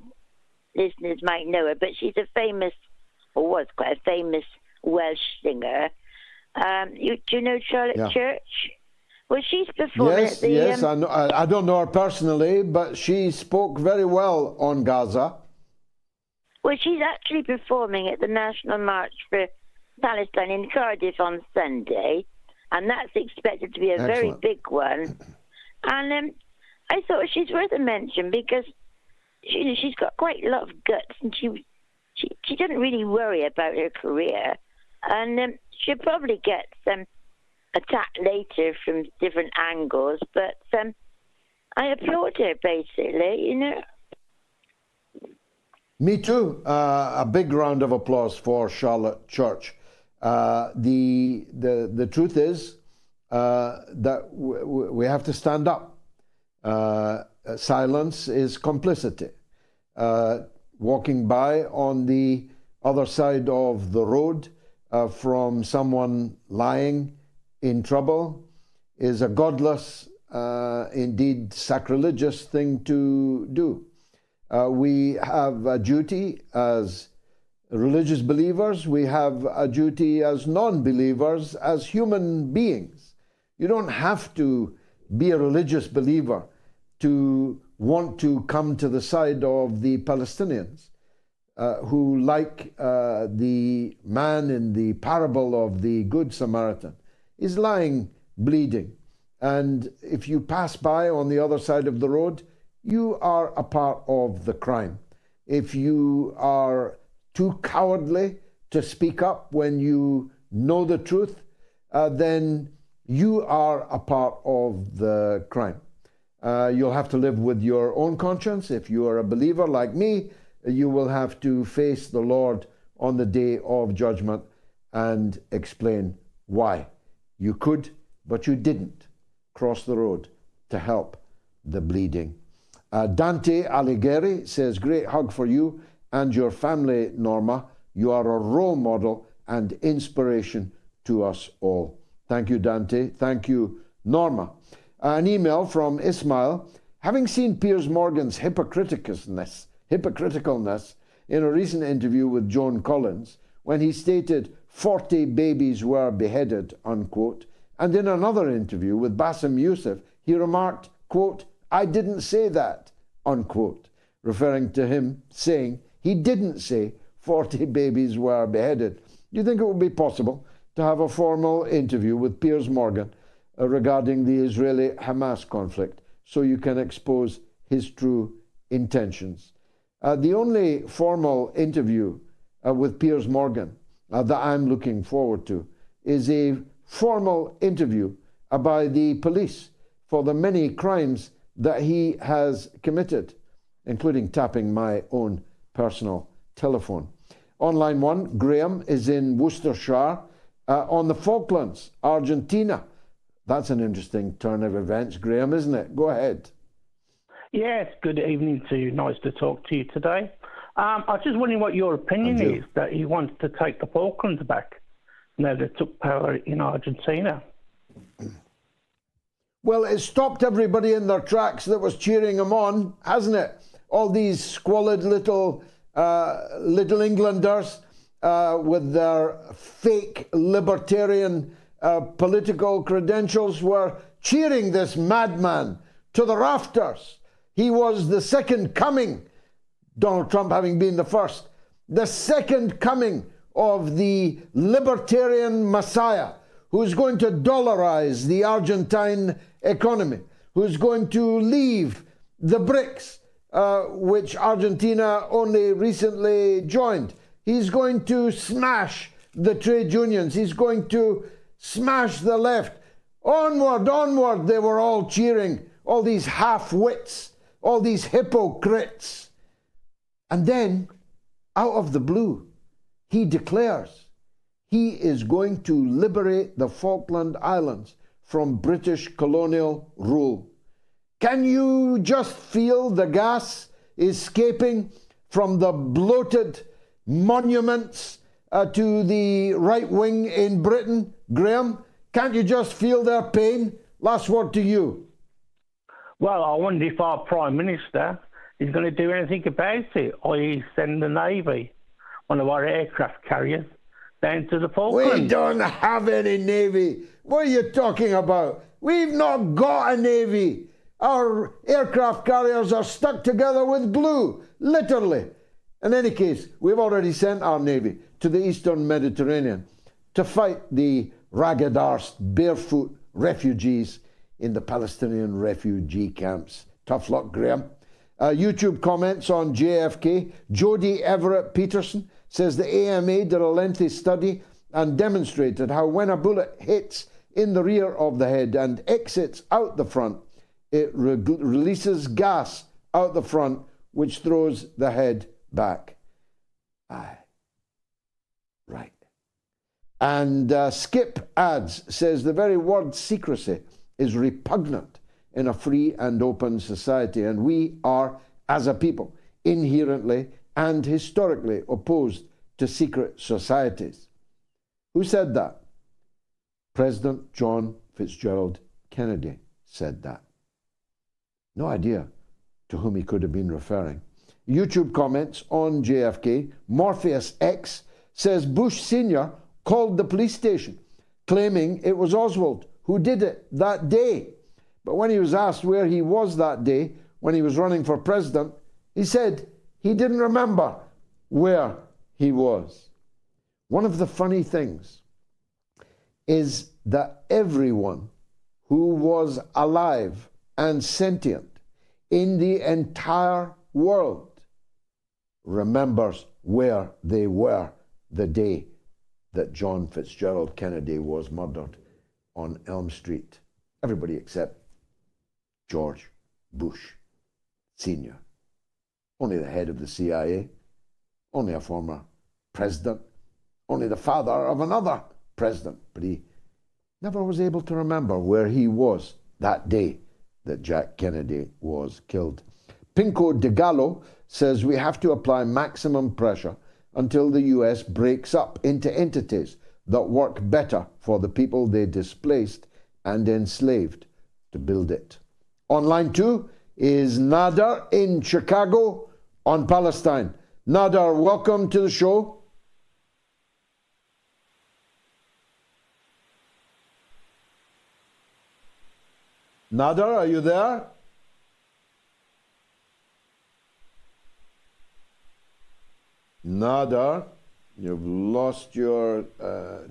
listeners might know her, but she's a famous, or was quite a famous Welsh singer. Do you know Charlotte Church? Well, she's performing at the... Yes, I know. I don't know her personally, but she spoke very well on Gaza. Well, she's actually performing at the National March for Palestine in Cardiff on Sunday, and that's expected to be a very big one. And I thought she's worth a mention because she's got quite a lot of guts, and she doesn't really worry about her career. And should probably get some attack later from different angles, but I applaud her, basically, you know. Me too. A big round of applause for Charlotte Church. The truth is that we have to stand up. Silence is complicity. Walking by on the other side of the road from someone lying in trouble is a godless, indeed sacrilegious thing to do. We have a duty as religious believers, we have a duty as non-believers, as human beings. You don't have to be a religious believer to want to come to the side of the Palestinians who, like the man in the parable of the Good Samaritan, is lying bleeding. And if you pass by on the other side of the road, you are a part of the crime. If you are too cowardly to speak up when you know the truth, then you are a part of the crime. You'll have to live with your own conscience. If you are a believer like me, you will have to face the Lord on the day of judgment and explain why. You could, but you didn't cross the road to help the bleeding. Dante Alighieri says, great hug for you and your family, Norma. You are a role model and inspiration to us all. Thank you, Dante. Thank you, Norma. An email from Ismail. Having seen Piers Morgan's hypocriticalness in a recent interview with Joan Collins, when he stated 40 babies were beheaded, unquote, and in another interview with Bassem Youssef, he remarked, quote, I didn't say that, unquote, referring to him saying he didn't say 40 babies were beheaded. Do you think it would be possible to have a formal interview with Piers Morgan regarding the Israeli-Hamas conflict so you can expose his true intentions? The only formal interview with Piers Morgan that I'm looking forward to is a formal interview by the police for the many crimes that he has committed, including tapping my own personal telephone. On line one, Graham is in Worcestershire on the Falklands, Argentina. That's an interesting turn of events, Graham, isn't it? Go ahead. Yes, good evening to you. Nice to talk to you today. I was just wondering what your opinion is that he wants to take the Falklands back now they took power in Argentina. Well, it stopped everybody in their tracks that was cheering him on, hasn't it? All these squalid little Englanders with their fake libertarian political credentials were cheering this madman to the rafters. He was the second coming, Donald Trump having been the first, the second coming of the libertarian messiah who's going to dollarize the Argentine economy, who's going to leave the BRICS, which Argentina only recently joined. He's going to smash the trade unions. He's going to smash the left. Onward, onward, they were all cheering, all these half-wits, all these hypocrites. And then, out of the blue, he declares he is going to liberate the Falkland Islands from British colonial rule. Can you just feel the gas escaping from the bloated monuments to the right wing in Britain, Graham? Can't you just feel their pain? Last word to you. Well, I wonder if our Prime Minister is going to do anything about it, i.e. send the Navy, one of our aircraft carriers, down to the Falklands. We don't have any Navy. What are you talking about? We've not got a Navy. Our aircraft carriers are stuck together with glue, literally. In any case, we've already sent our Navy to the Eastern Mediterranean to fight the ragged-arsed, barefoot refugees in the Palestinian refugee camps. Tough luck, Graham. YouTube comments on JFK. Jodie Everett Peterson says the AMA did a lengthy study and demonstrated how when a bullet hits in the rear of the head and exits out the front, it releases gas out the front, which throws the head back. Aye. Right. And Skip adds, says the very word secrecy is repugnant in a free and open society, and we are, as a people, inherently and historically opposed to secret societies. Who said that? President John Fitzgerald Kennedy said that. No idea to whom he could have been referring. YouTube comments on JFK. Morpheus X says Bush Sr. called the police station, claiming it was Oswald who did it that day. But when he was asked where he was that day, when he was running for president, he said he didn't remember where he was. One of the funny things is that everyone who was alive and sentient in the entire world remembers where they were the day that John Fitzgerald Kennedy was murdered on Elm Street. Everybody except George Bush Sr. Only the head of the CIA, only a former president, only the father of another president, but he never was able to remember where he was that day that Jack Kennedy was killed. Pinko de Gallo says we have to apply maximum pressure until the US breaks up into entities that work better for the people they displaced and enslaved to build it. On line 2 is Nader in Chicago on Palestine. Nader, welcome to the show. Nader, are you there? Nader, you've lost your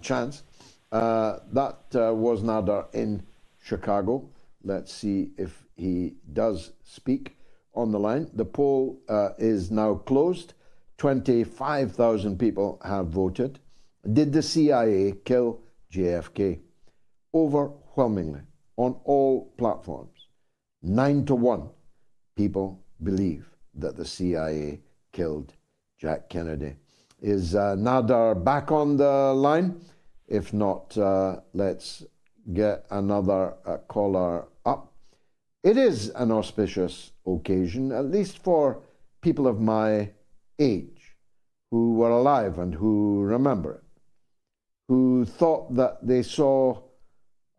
chance. That was Nader in Chicago. Let's see if he does speak on the line. The poll is now closed. 25,000 people have voted. Did the CIA kill JFK? Overwhelmingly, on all platforms, 9-1 people believe that the CIA killed Jack Kennedy. Is Nader back on the line? If not, let's get another caller up. It is an auspicious occasion, at least for people of my age, who were alive and who remember it, who thought that they saw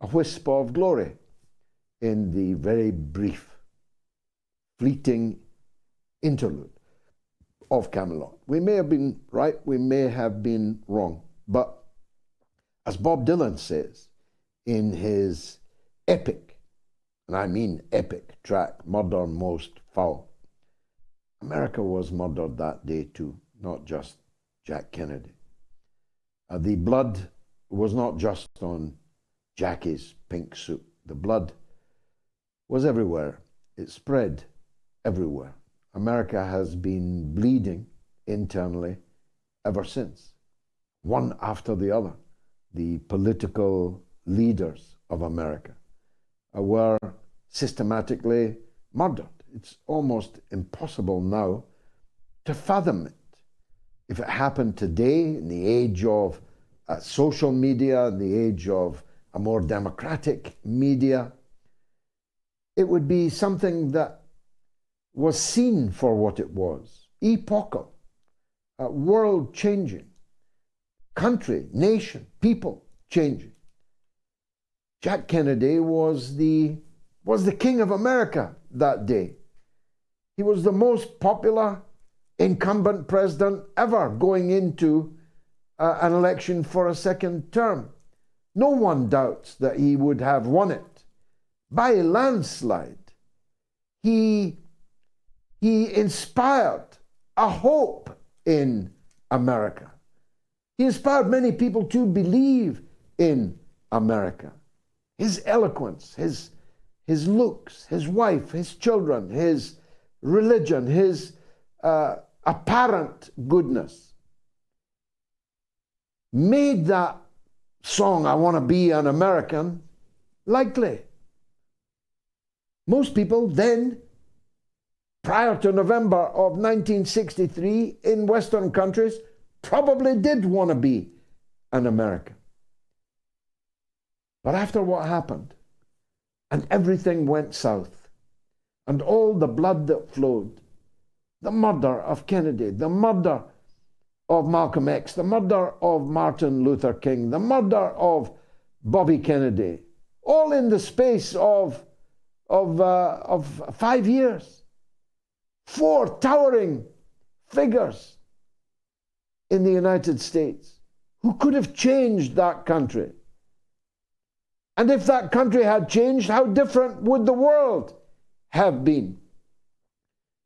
a wisp of glory in the very brief, fleeting interlude of Camelot. We may have been right, we may have been wrong, but as Bob Dylan says in his epic, and I mean epic track, Murder Most Foul, America was murdered that day too, not just Jack Kennedy. The blood was not just on Jackie's pink suit. The blood was everywhere. It spread everywhere. America has been bleeding internally ever since, one after the other. The political leaders of America were systematically murdered. It's almost impossible now to fathom it. If it happened today, in the age of social media, in the age of a more democratic media, it would be something that was seen for what it was, epochal, world-changing, country, nation, people changing. Jack Kennedy was the king of America that day. He was the most popular incumbent president ever going into an election for a second term. No one doubts that he would have won it by a landslide. He inspired a hope in America. He inspired many people to believe in America. His eloquence, his looks, his wife, his children, his religion, his apparent goodness made that song, I Want to Be an American, likely. Most people then, prior to November of 1963, in Western countries, probably did want to be an American. But after what happened, and everything went south, and all the blood that flowed, the murder of Kennedy, the murder of Malcolm X, the murder of Martin Luther King, the murder of Bobby Kennedy, all in the space of 5 years. 4 towering figures in the United States who could have changed that country. And if that country had changed, how different would the world have been?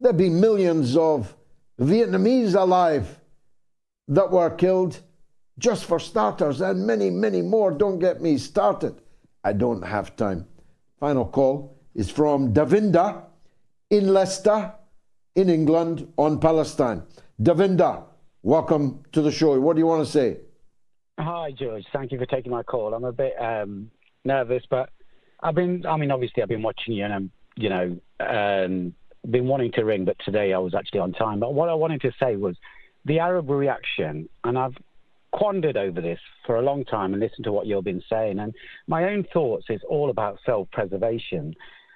There'd be millions of Vietnamese alive that were killed, just for starters, and many, many more. Don't get me started. I don't have time. Final call is from Davinder in Leicester, in England, on Palestine. Davinder, welcome to the show. What do you want to say? Hi, George. Thank you for taking my call. I'm a bit nervous, but obviously I've been watching you, and I'm, been wanting to ring, but today I was actually on time. But what I wanted to say was the Arab reaction, and I've pondered over this for a long time and listened to what you've been saying, and my own thoughts is all about self-preservation.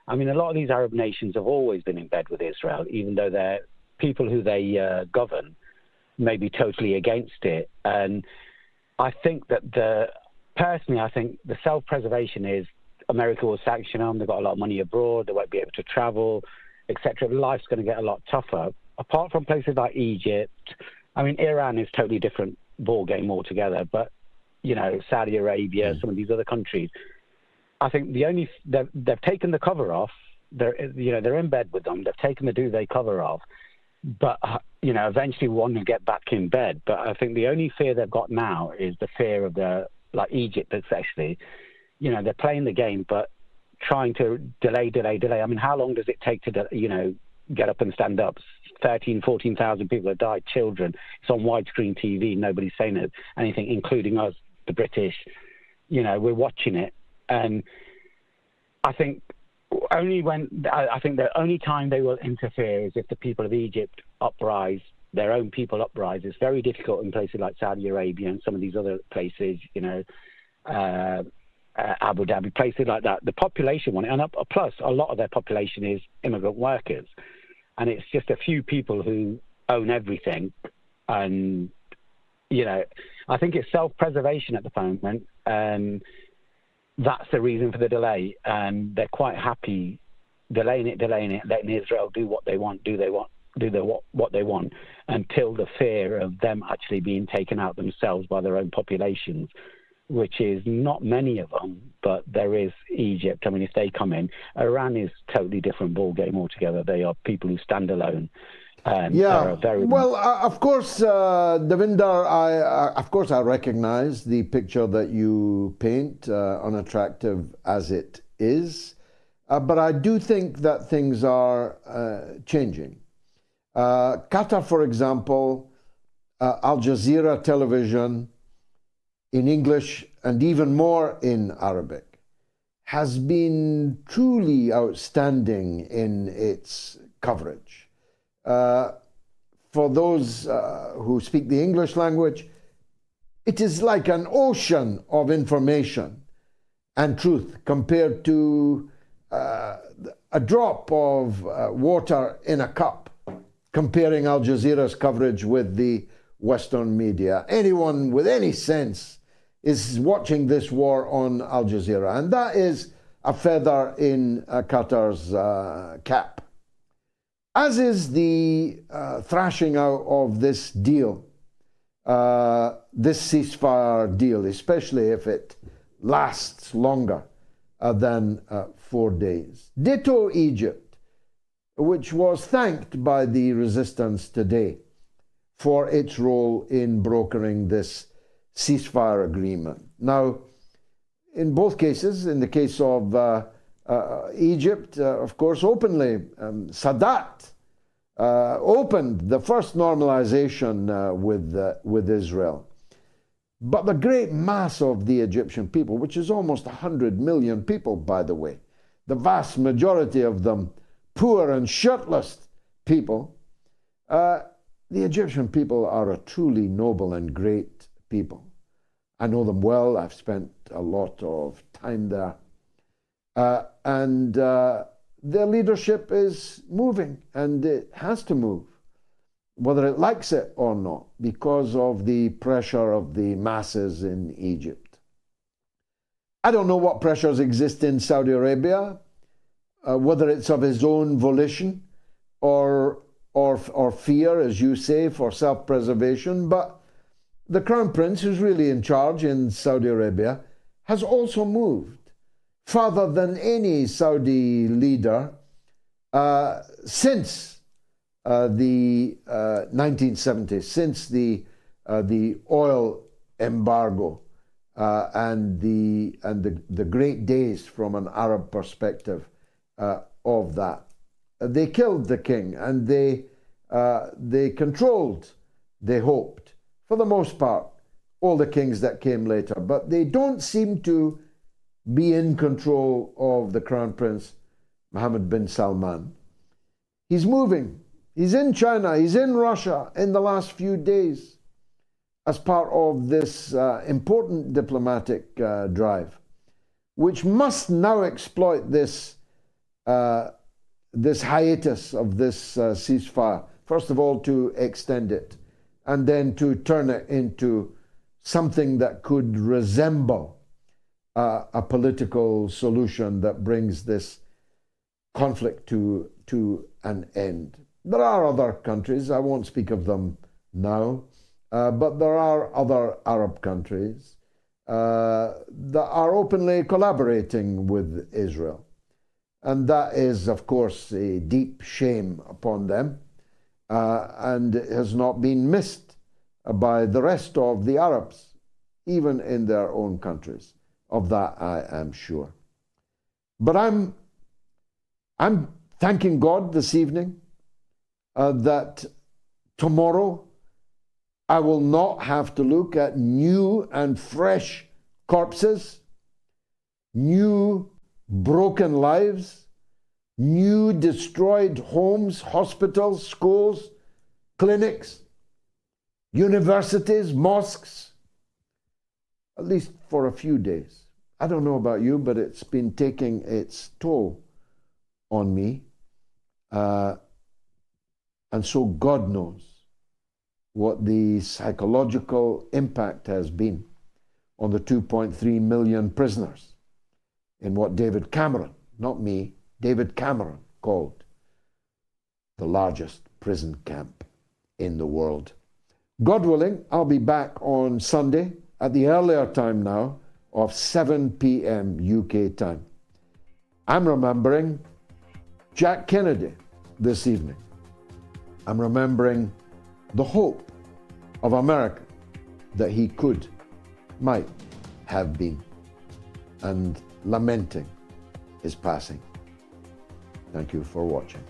I mean, a lot of these Arab nations have always been in bed with Israel, even though they're people who they govern may be totally against it. And I think that personally, I think the self-preservation is America will sanction them. They've got a lot of money abroad. They won't be able to travel, etc. Life's going to get a lot tougher. Apart from places like Egypt, I mean, Iran is totally different ball game altogether. But Saudi Arabia, some of these other countries, I think they've taken the cover off. They're in bed with them. They've taken the duvet cover off. But eventually want to get back in bed. But I think the only fear they've got now is the fear of like Egypt, especially. They're playing the game, but trying to delay. I mean, how long does it take to, get up and stand up? 14,000 people have died, children. It's on widescreen TV. Nobody's saying anything, including us, the British. We're watching it. And I think the only time they will interfere is if the people of Egypt uprise, their own people uprise. It's very difficult in places like Saudi Arabia and some of these other places, Abu Dhabi, places like that. The population want it, and plus a lot of their population is immigrant workers, and it's just a few people who own everything. And I think it's self-preservation at the moment, and that's the reason for the delay. And they're quite happy delaying it, letting Israel do what they want, what they want, until the fear of them actually being taken out themselves by their own populations, which is not many of them, but there is Egypt. I mean, if they come in, Iran is totally different ball game altogether. They are people who stand alone. Well, of course, Davinder, I recognize the picture that you paint, unattractive as it is, but I do think that things are changing. Qatar, for example, Al Jazeera television, in English and even more in Arabic, has been truly outstanding in its coverage. For those who speak the English language, it is like an ocean of information and truth compared to a drop of water in a cup, comparing Al Jazeera's coverage with the Western media. Anyone with any sense is watching this war on Al Jazeera, and that is a feather in Qatar's cap. As is the thrashing out of this deal, this ceasefire deal, especially if it lasts longer than 4 days. Ditto Egypt, which was thanked by the resistance today for its role in brokering this ceasefire agreement. Now, in both cases, in the case of Egypt, of course, openly, Sadat opened the first normalization with Israel. But the great mass of the Egyptian people, which is almost 100 million people, by the way, the vast majority of them poor and shirtless people, the Egyptian people are a truly noble and great people. I know them well. I've spent a lot of time there. And their leadership is moving, and it has to move, whether it likes it or not, because of the pressure of the masses in Egypt. I don't know what pressures exist in Saudi Arabia, whether it's of his own volition or fear, as you say, for self-preservation, but the Crown Prince, who's really in charge in Saudi Arabia, has also moved further than any Saudi leader since the 1970s, since the oil embargo and the great days from an Arab perspective of that. They killed the king, and they controlled, they hoped, for the most part, all the kings that came later. But they don't seem to be in control of the Crown Prince Mohammed bin Salman. He's moving. He's in China. He's in Russia in the last few days as part of this important diplomatic drive, which must now exploit this hiatus of this ceasefire. First of all, to extend it, and then to turn it into something that could resemble a political solution that brings this conflict to an end. There are other countries, I won't speak of them now, but there are other Arab countries that are openly collaborating with Israel. And that is, of course, a deep shame upon them, and it has not been missed by the rest of the Arabs, even in their own countries. Of that, I am sure. But I'm thanking God this evening that tomorrow I will not have to look at new and fresh corpses, new broken lives, new destroyed homes, hospitals, schools, clinics, universities, mosques, at least for a few days. I don't know about you, but it's been taking its toll on me. And so God knows what the psychological impact has been on the 2.3 million prisoners in what David Cameron, not me, David Cameron called the largest prison camp in the world. God willing, I'll be back on Sunday at the earlier time now of 7 p.m. UK time. I'm remembering Jack Kennedy this evening. I'm remembering the hope of America that he might have been, and lamenting his passing. Thank you for watching.